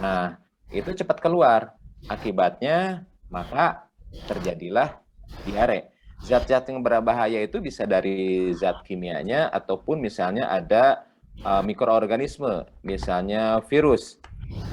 Nah, itu cepat keluar. Akibatnya maka terjadilah diare. Zat-zat yang berbahaya itu bisa dari zat kimianya ataupun misalnya ada mikroorganisme, misalnya virus.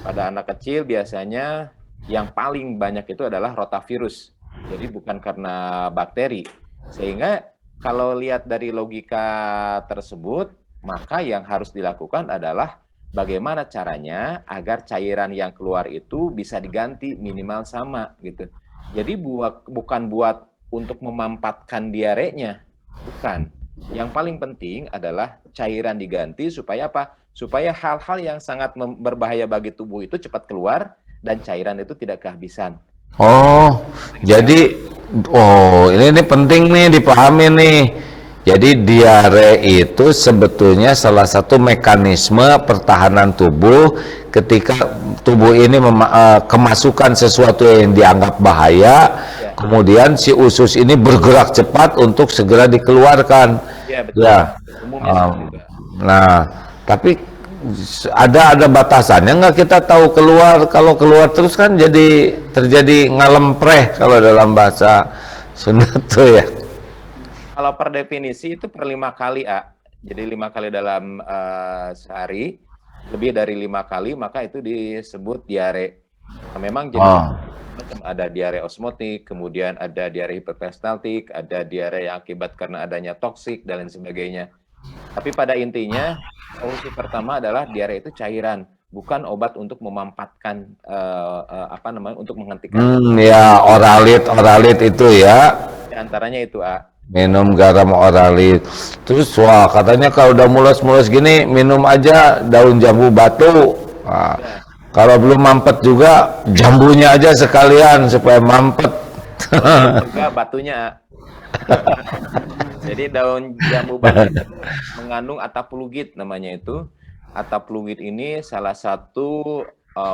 Pada anak kecil biasanya yang paling banyak itu adalah rotavirus. Jadi bukan karena bakteri. Sehingga kalau lihat dari logika tersebut, maka yang harus dilakukan adalah bagaimana caranya agar cairan yang keluar itu bisa diganti minimal sama gitu. Jadi bukan buat untuk memampatkan diarenya, bukan. Yang paling penting adalah cairan diganti supaya apa? Supaya hal-hal yang sangat berbahaya bagi tubuh itu cepat keluar dan cairan itu tidak kehabisan. Oh, jadi ini penting nih dipahami nih. Jadi diare itu sebetulnya salah satu mekanisme pertahanan tubuh ketika tubuh ini kemasukan sesuatu yang dianggap bahaya, ya. Kemudian si usus ini bergerak cepat untuk segera dikeluarkan. Ya, betul. Ya. Nah, tapi ada batasannya nggak? Kita tahu kalau keluar terus kan jadi terjadi ngalempreh kalau dalam bahasa Sunda tuh ya. Kalau per definisi itu per 5 kali, jadi 5 kali dalam sehari, lebih dari 5 kali maka itu disebut diare. Nah, memang jenis ada diare osmotik, kemudian ada diare hiperperistaltik, ada diare yang akibat karena adanya toksik dan lain sebagainya. Tapi pada intinya solusi pertama adalah diare itu cairan, bukan obat untuk memampatkan untuk menghentikan. Ya, oralit itu ya. Di antaranya itu, minum garam oralit. Terus katanya kalau udah mules-mules gini minum aja daun jambu batu. Nah, kalau belum mampet juga jambunya aja sekalian supaya mampet. Enggak, batunya. Jadi daun jambu batu mengandung atapulugit namanya itu. Atapulugit ini salah satu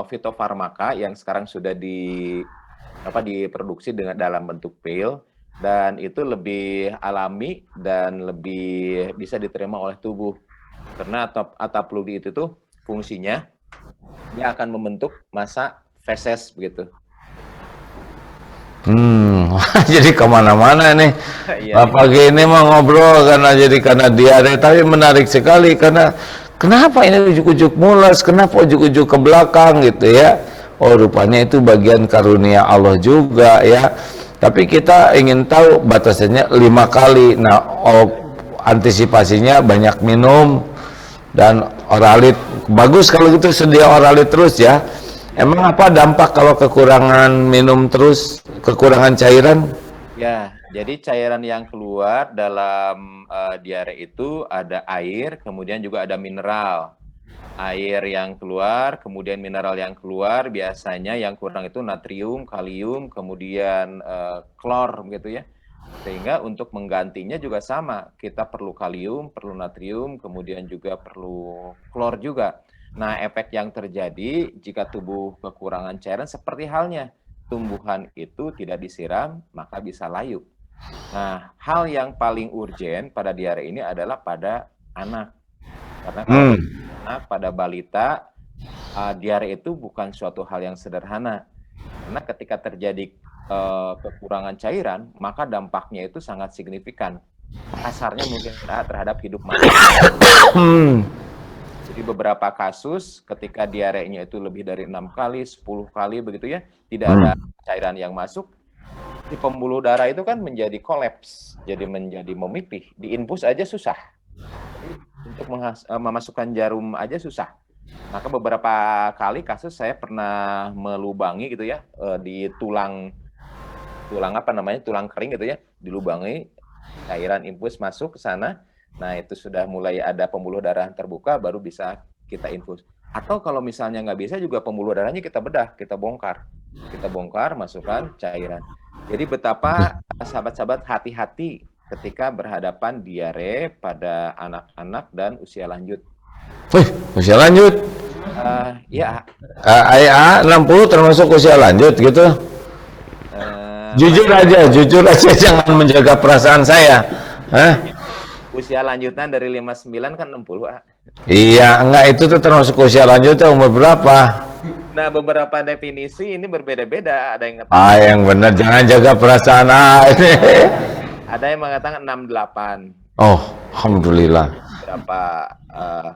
fitofarmaka yang sekarang sudah diproduksi dalam bentuk pil, dan itu lebih alami dan lebih bisa diterima oleh tubuh. Karena atapulugit itu fungsinya dia akan membentuk massa feses begitu. Jadi kemana-mana nih. Pagi ini mah ngobrol karena diare, tapi menarik sekali karena kenapa ini ujuk-ujuk mules, kenapa ujuk-ujuk ke belakang gitu ya. Oh, rupanya itu bagian karunia Allah juga ya. Tapi kita ingin tahu batasannya 5 kali. Nah, antisipasinya banyak minum dan oralit. Bagus kalau gitu sedia oralit terus ya. Emang apa dampak kalau kekurangan minum terus, kekurangan cairan? Ya, jadi cairan yang keluar dalam diare itu ada air, kemudian juga ada mineral. air yang keluar, kemudian mineral yang keluar, biasanya yang kurang itu natrium, kalium, kemudian klor gitu ya. Sehingga untuk menggantinya juga sama, kita perlu kalium, perlu natrium, kemudian juga perlu klor juga. Nah, efek yang terjadi jika tubuh kekurangan cairan seperti halnya tumbuhan itu tidak disiram, maka bisa layu. Nah, hal yang paling urgen pada diare ini adalah pada anak. Karena kalau anak, pada balita, diare itu bukan suatu hal yang sederhana. Karena ketika terjadi kekurangan cairan, maka dampaknya itu sangat signifikan. Kasarnya mungkin terhadap hidup manusia. Jadi beberapa kasus ketika diarenya itu lebih dari 6 kali, 10 kali begitu ya, tidak ada cairan yang masuk, di pembuluh darah itu kan menjadi kolaps, jadi menjadi memipih, diinfus aja susah. Untuk memasukkan jarum aja susah. Maka beberapa kali kasus saya pernah melubangi gitu ya, di tulang kering gitu ya, dilubangi, cairan infus masuk ke sana. Nah, itu sudah mulai ada pembuluh darah terbuka, baru bisa kita infus. Atau kalau misalnya nggak bisa juga pembuluh darahnya kita bedah, kita bongkar, masukkan cairan. Jadi betapa sahabat-sahabat hati-hati ketika berhadapan diare pada anak-anak dan usia lanjut. Wih, usia lanjut? Ya. AA 60 termasuk usia lanjut gitu? Jujur aja, jangan menjaga perasaan saya. Usia lanjutan dari 59 kan 60. Iya, enggak, itu tuh termasuk usia lanjutnya umur berapa? Nah, beberapa definisi ini berbeda-beda. Ada yang katakan, yang benar, jangan jaga perasaan ini. Ada yang mengatakan 68. Oh, alhamdulillah. Berapa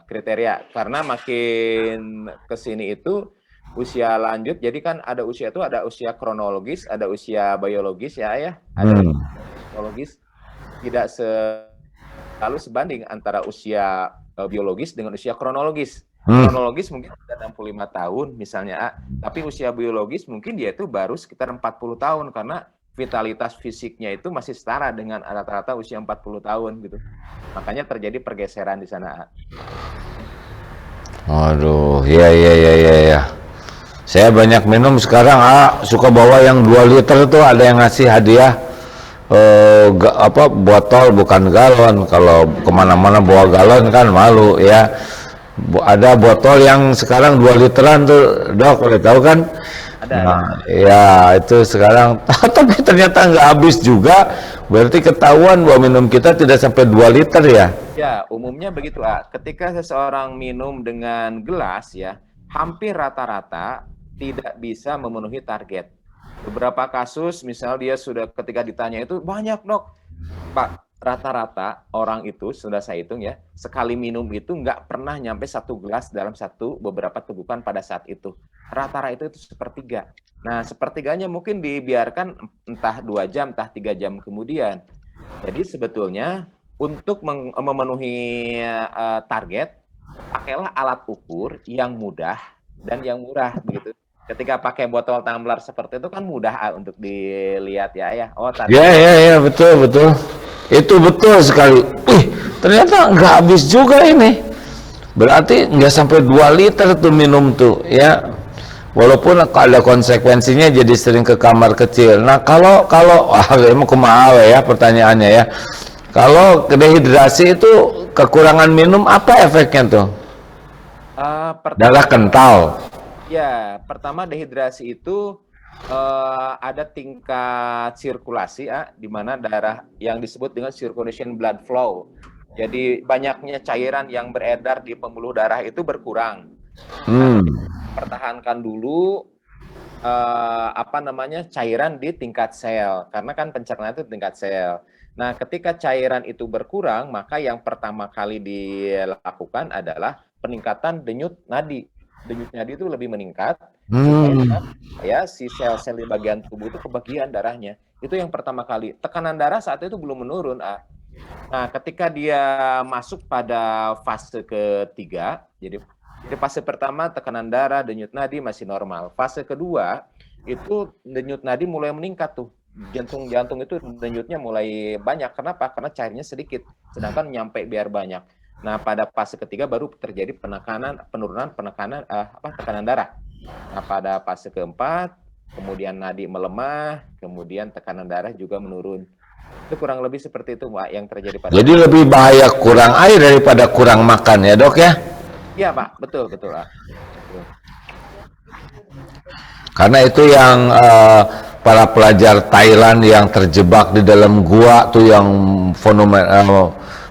kriteria? Karena makin kesini itu usia lanjut, jadi kan ada usia itu ada usia kronologis, ada usia biologis ya, ada kronologis, tidak selalu sebanding antara usia biologis dengan usia kronologis. Kronologis mungkin sudah 65 tahun misalnya, tapi usia biologis mungkin dia itu baru sekitar 40 tahun karena vitalitas fisiknya itu masih setara dengan rata-rata usia 40 tahun gitu. Makanya terjadi pergeseran di sana. Aduh, ya. Saya banyak minum sekarang, suka bawa yang 2 liter tuh, ada yang ngasih hadiah botol bukan galon. Kalau kemana-mana bawa galon kan malu ya. Ada botol yang sekarang 2 literan tuh, Dok, boleh tahu kan? Nah, ya itu sekarang, tapi ternyata nggak habis juga. Berarti ketahuan bahwa minum kita tidak sampai 2 liter ya? Ya, umumnya begitu. Ketika seseorang minum dengan gelas ya, hampir rata-rata tidak bisa memenuhi target. Beberapa kasus, misal dia sudah ketika ditanya itu banyak, Dok. Pak, rata-rata orang itu sudah saya hitung ya, sekali minum itu nggak pernah nyampe 1 gelas dalam beberapa tegukan pada saat itu. Rata-rata itu sepertiga. Nah, sepertiganya mungkin dibiarkan entah 2 jam, entah 3 jam kemudian. Jadi sebetulnya untuk memenuhi target, pakailah alat ukur yang mudah dan yang murah begitu. Ketika pakai botol tumbler seperti itu kan mudah untuk dilihat ya. Oh, tadi. Ya, betul. Itu betul sekali. Ternyata nggak habis juga ini. Berarti nggak sampai 2 liter tuh minum tuh ya. Walaupun ada konsekuensinya jadi sering ke kamar kecil. Nah, kalau emang kumaha ya pertanyaannya ya. Kalau dehidrasi itu kekurangan minum, apa efeknya tuh? Darah kental. Ya, pertama dehidrasi itu ada tingkat sirkulasi di mana darah yang disebut dengan circulation blood flow. Jadi banyaknya cairan yang beredar di pembuluh darah itu berkurang. Pertahankan dulu cairan di tingkat sel, karena kan pencernaan itu tingkat sel. Nah, ketika cairan itu berkurang, maka yang pertama kali dilakukan adalah peningkatan denyut nadi. Denyut nadi itu lebih meningkat, supaya si sel-sel di bagian tubuh itu kebagian darahnya. Itu yang pertama kali. Tekanan darah saat itu belum menurun. Nah, ketika dia masuk pada fase ketiga, jadi fase pertama tekanan darah, denyut nadi masih normal. Fase kedua itu denyut nadi mulai meningkat tuh. Jantung itu denyutnya mulai banyak. Kenapa? Karena cairnya sedikit, sedangkan nyampe biar banyak. Nah, pada fase ketiga baru terjadi penurunan tekanan darah. Nah, pada fase keempat, kemudian nadi melemah, kemudian tekanan darah juga menurun. Itu kurang lebih seperti itu, Pak, yang terjadi pada. Jadi lebih bahaya kurang air daripada kurang makan ya, Dok ya? Iya, Pak, betul, Pak. Karena itu yang para pelajar Thailand yang terjebak di dalam gua tuh yang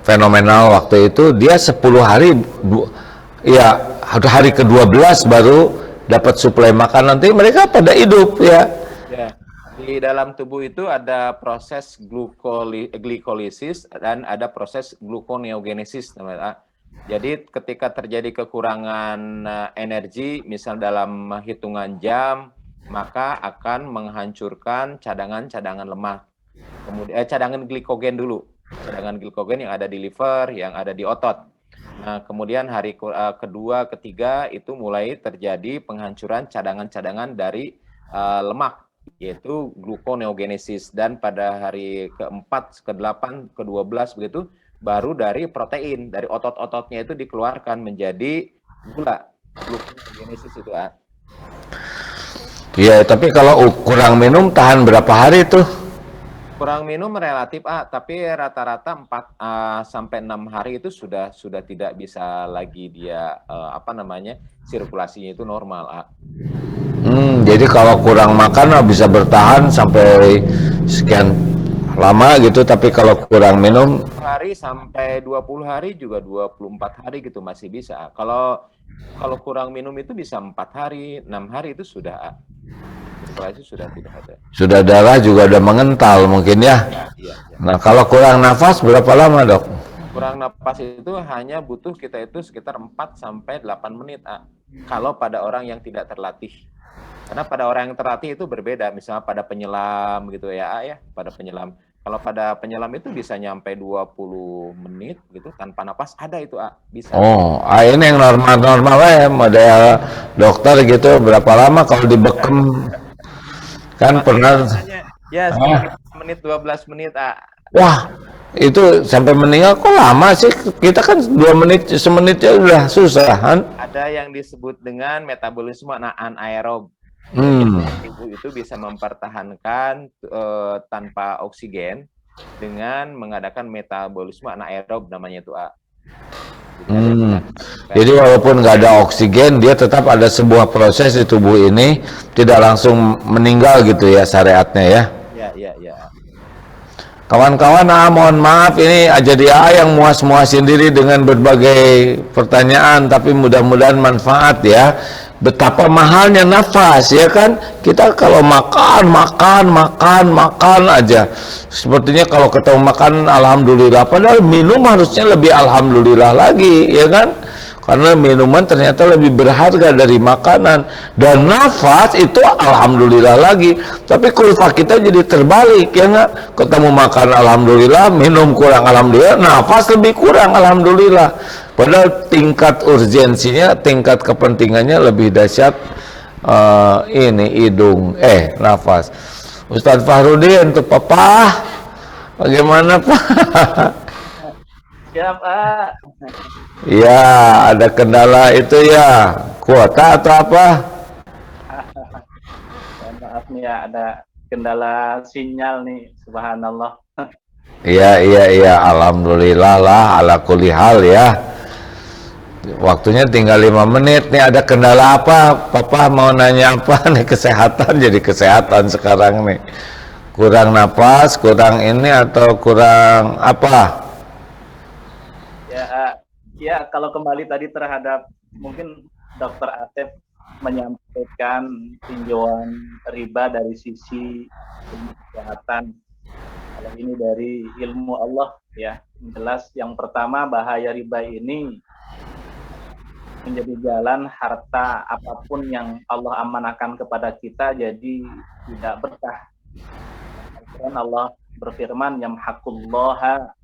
fenomenal waktu itu, dia 10 hari ya hari ke-12 baru dapat suplai makan, nanti mereka pada hidup ya. Ya. Di dalam tubuh itu ada proses glikolisis dan ada proses gluconeogenesis namanya. Jadi ketika terjadi kekurangan energi, misal dalam hitungan jam, maka akan menghancurkan cadangan lemak. Kemudian cadangan glikogen dulu, cadangan glikogen yang ada di liver, yang ada di otot. Nah, kemudian hari kedua, ketiga itu mulai terjadi penghancuran cadangan-cadangan dari lemak, yaitu gluconeogenesis, dan pada hari keempat, ke-8, ke-12 begitu baru dari protein, dari otot-ototnya itu dikeluarkan menjadi gula, gluconeogenesis itu. Iya, tapi kalau kurang minum tahan berapa hari tuh? Kurang minum relatif, tapi rata-rata 4 sampai 6 hari itu sudah tidak bisa lagi dia sirkulasinya itu normal, Jadi kalau kurang makan bisa bertahan sampai sekian lama gitu, tapi kalau kurang minum hari sampai 20 hari juga 24 hari gitu masih bisa. Kalau kurang minum itu bisa 4 hari, 6 hari itu sudah sirkulasi sudah tidak ada. Sudah darah juga udah mengental mungkin ya. Iya. Nah, kalau kurang nafas berapa lama, Dok? Kurang nafas itu hanya butuh kita itu sekitar 4 sampai 8 menit, kalau pada orang yang tidak terlatih. Karena pada orang yang terlatih itu berbeda, misalnya pada penyelam gitu ya, pada penyelam. Kalau pada penyelam itu bisa nyampe 20 menit gitu tanpa napas, ada itu, bisa. Oh, ini yang normal-normal ya, model dokter gitu, berapa lama kalau dibekem? Kan pernah ya 10 menit, 12 menit, Wah, itu sampai meninggal kok lama sih? Kita kan 2 menit, semenit ya udah susah kan? Ada yang disebut dengan metabolisme anaerob. Tubuh itu bisa mempertahankan tanpa oksigen dengan mengadakan metabolisme anaerob namanya itu, Jadi walaupun nggak ada oksigen, dia tetap ada sebuah proses di tubuh ini, tidak langsung meninggal gitu ya syariatnya ya. Ya. Kawan-kawan, mohon maaf ini jadi yang muas-muasin diri dengan berbagai pertanyaan, tapi mudah-mudahan manfaat ya. Betapa mahalnya nafas ya kan, kita kalau makan aja, sepertinya kalau ketemu makan alhamdulillah, padahal minum harusnya lebih alhamdulillah lagi ya kan, karena minuman ternyata lebih berharga dari makanan, dan nafas itu alhamdulillah lagi. Tapi kurva kita jadi terbalik ya nggak, ketemu makan alhamdulillah, minum kurang alhamdulillah, nafas lebih kurang alhamdulillah. Padahal tingkat urgensinya, tingkat kepentingannya lebih dahsyat hidung, nafas. Ustadz Fahrudin untuk Papa, bagaimana Pak? Siap, Pak. Ya, ada kendala itu ya, kuota atau apa? Maaf nih ya, ada kendala sinyal nih, subhanallah. Iya, alhamdulillah lah, ala kulli hal ya. Waktunya tinggal 5 menit nih, ada kendala apa? Papa mau nanya apa nih? Kesehatan, jadi kesehatan sekarang nih. Kurang napas, kurang ini atau kurang apa? Ya, kalau kembali tadi terhadap mungkin Dokter Asep menyampaikan tinjauan riba dari sisi kesehatan. Kalau ini dari ilmu Allah ya, jelas yang pertama bahaya riba ini menjadi jalan harta apapun yang Allah amanahkan kepada kita jadi tidak berkah. Allah berfirman, yamhaqullaha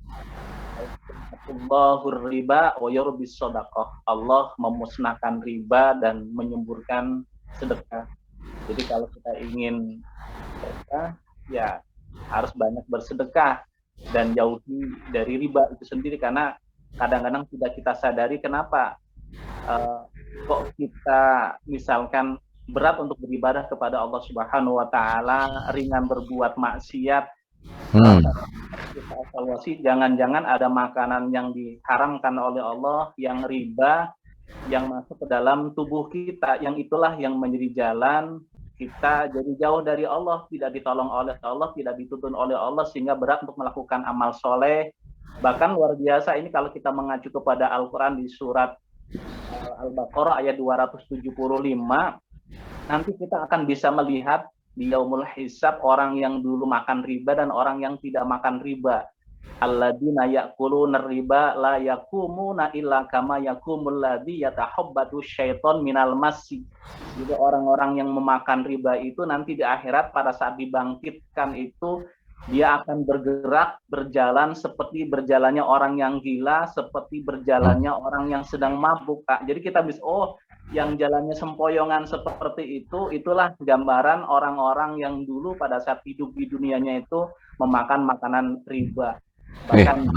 riba wa yurbis shadaqah. Allah memusnahkan riba dan menyemburkan sedekah. Jadi kalau kita ingin berkah, ya harus banyak bersedekah dan jauhi dari riba itu sendiri, karena kadang-kadang tidak kita sadari kenapa kok kita misalkan berat untuk beribadah kepada Allah Subhanahu wa taala, ringan berbuat maksiat. Kita evaluasi, jangan-jangan ada makanan yang diharamkan oleh Allah, yang riba, yang masuk ke dalam tubuh kita, yang itulah yang menjadi jalan kita jadi jauh dari Allah, tidak ditolong oleh Allah, tidak dituntun oleh Allah, sehingga berat untuk melakukan amal soleh. Bahkan luar biasa ini kalau kita mengacu kepada Al-Quran di surat Al-Baqarah ayat 275, nanti kita akan bisa melihat di yaumul hisab orang yang dulu makan riba dan orang yang tidak makan riba. Alladzina ya'kuluna riba la yakumuna illa kama yakumul ladzi yatahabbatu syaiton minal masi. Jadi orang-orang yang memakan riba itu nanti di akhirat pada saat dibangkitkan itu dia akan bergerak, berjalan seperti berjalannya orang yang gila, seperti berjalannya orang yang sedang mabuk, Kak. Jadi kita bisa, yang jalannya sempoyongan seperti itu, itulah gambaran orang-orang yang dulu pada saat hidup di dunianya itu memakan makanan riba. Bahkan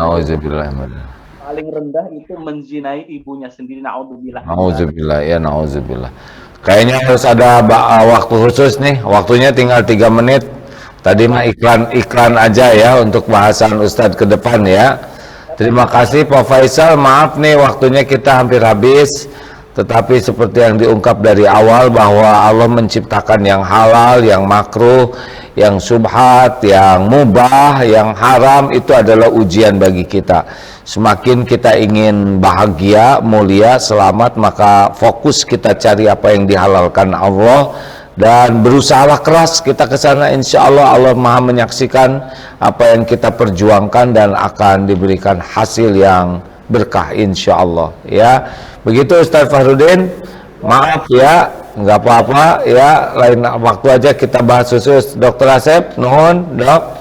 paling rendah itu menzinai ibunya sendiri. Naudzubillah. Nauzubillah, ya nauzubillah. Kayaknya harus ada waktu khusus nih. Waktunya tinggal 3 menit. Tadi mah iklan aja ya untuk bahasan Ustadz ke depan ya. Terima kasih Pak Faisal. Maaf nih waktunya kita hampir habis. Tetapi seperti yang diungkap dari awal bahwa Allah menciptakan yang halal, yang makruh, yang subhat, yang mubah, yang haram, itu adalah ujian bagi kita. Semakin kita ingin bahagia, mulia, selamat, maka fokus kita cari apa yang dihalalkan Allah dan berusahalah keras kita ke sana. Insya Allah Allah Maha menyaksikan apa yang kita perjuangkan dan akan diberikan hasil yang berkah insya Allah ya. Begitu Ustaz Fahrudin, maaf ya, nggak apa-apa ya, lain waktu aja kita bahas khusus. Dr. Asep, nuhun dok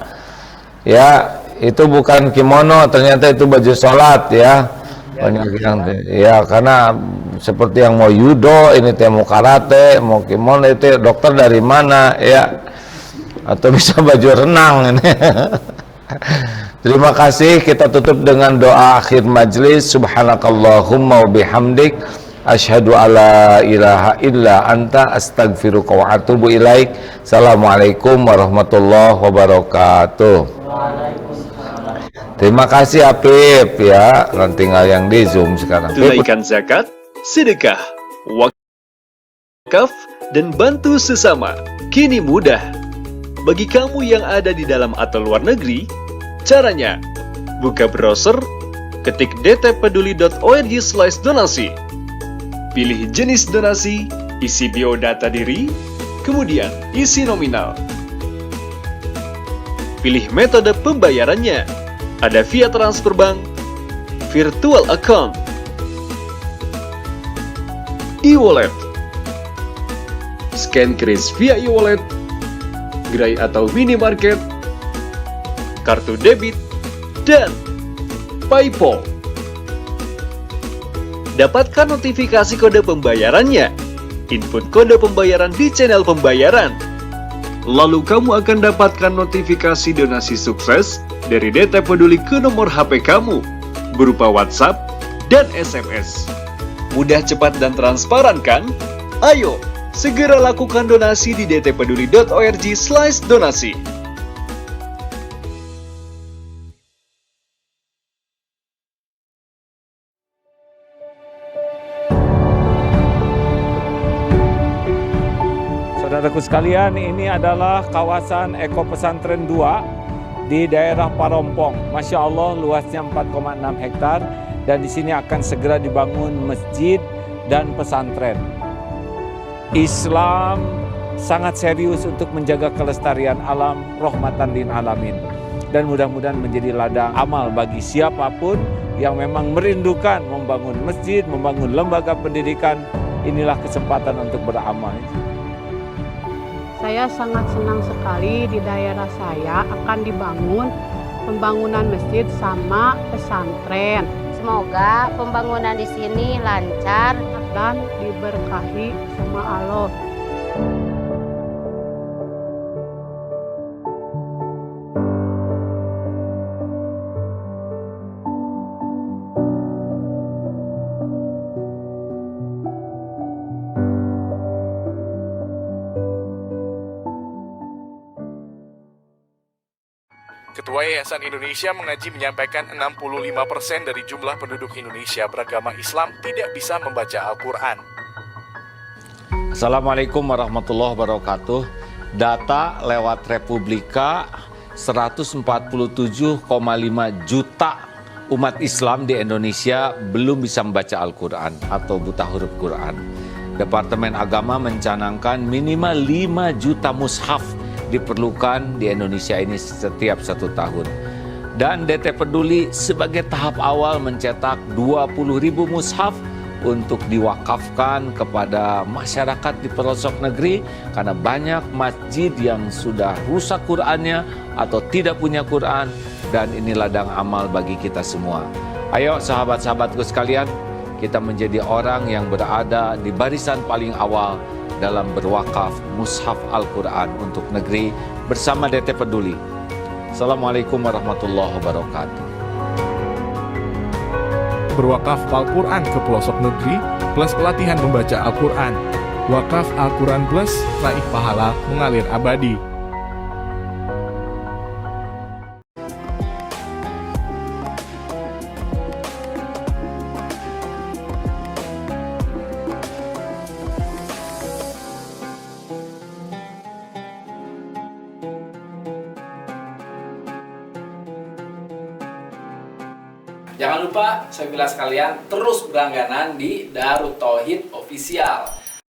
ya, itu bukan kimono, ternyata itu baju sholat ya. Banyak yang ya, karena seperti yang mau judo, ini teh mau karate, mau kimono, itu dokter dari mana ya, atau bisa baju renang ini. Terima kasih, kita tutup dengan doa akhir majlis. Subhanakallahumma wa bihamdik asyhadu alla ilaha illa anta astaghfiruka wa atubu ilaik. Assalamualaikum warahmatullahi wabarakatuh. Terima kasih Apip ya, nanti tinggal yang di Zoom sekarang. Tunaikan zakat, sedekah, wakaf, dan bantu sesama. Kini mudah. Bagi kamu yang ada di dalam atau luar negeri, caranya, buka browser, ketik dtpeduli.org/donasi, pilih jenis donasi, isi biodata diri, kemudian isi nominal. Pilih metode pembayarannya, ada via transfer bank, virtual account, e-wallet, scan kris via e-wallet, gerai atau minimarket, kartu debit, dan PayPal. Dapatkan notifikasi kode pembayarannya. Input kode pembayaran di channel pembayaran. Lalu kamu akan dapatkan notifikasi donasi sukses dari DT Peduli ke nomor HP kamu berupa WhatsApp dan SMS. Mudah, cepat, dan transparan kan? Ayo, segera lakukan donasi di dtpeduli.org/donasi. Saudaraku sekalian, ini adalah kawasan Eko Pesantren 2 di daerah Parompong. Masya Allah, luasnya 4,6 hektar dan di sini akan segera dibangun masjid dan pesantren. Islam sangat serius untuk menjaga kelestarian alam, rahmatan lil alamin. Dan mudah-mudahan menjadi ladang amal bagi siapapun yang memang merindukan membangun masjid, membangun lembaga pendidikan. Inilah kesempatan untuk beramal. Saya sangat senang sekali di daerah saya akan dibangun pembangunan masjid sama pesantren. Semoga pembangunan di sini lancar dan diberkahi sama Allah. Ketua Yayasan Indonesia Mengaji menyampaikan 65% dari jumlah penduduk Indonesia beragama Islam tidak bisa membaca Al-Quran. Assalamualaikum warahmatullahi wabarakatuh. Data lewat Republika, 147,5 juta umat Islam di Indonesia belum bisa membaca Al-Quran atau buta huruf Quran. Departemen Agama mencanangkan minimal 5 juta mushaf diperlukan di Indonesia ini setiap 1 tahun. Dan DT Peduli sebagai tahap awal mencetak 20.000 mushaf untuk diwakafkan kepada masyarakat di pelosok negeri karena banyak masjid yang sudah rusak Qur'annya atau tidak punya Qur'an, dan ini ladang amal bagi kita semua. Ayo sahabat-sahabatku sekalian, kita menjadi orang yang berada di barisan paling awal dalam berwakaf mushaf Al-Quran untuk negeri bersama DT Peduli. Assalamualaikum warahmatullahi wabarakatuh. Berwakaf Al-Quran ke pelosok negeri plus pelatihan membaca Al-Quran. Wakaf Al-Quran Plus, raih pahala mengalir abadi. Jangan lupa, saya bilang sekalian, terus berlangganan di Darut Tauhid Official.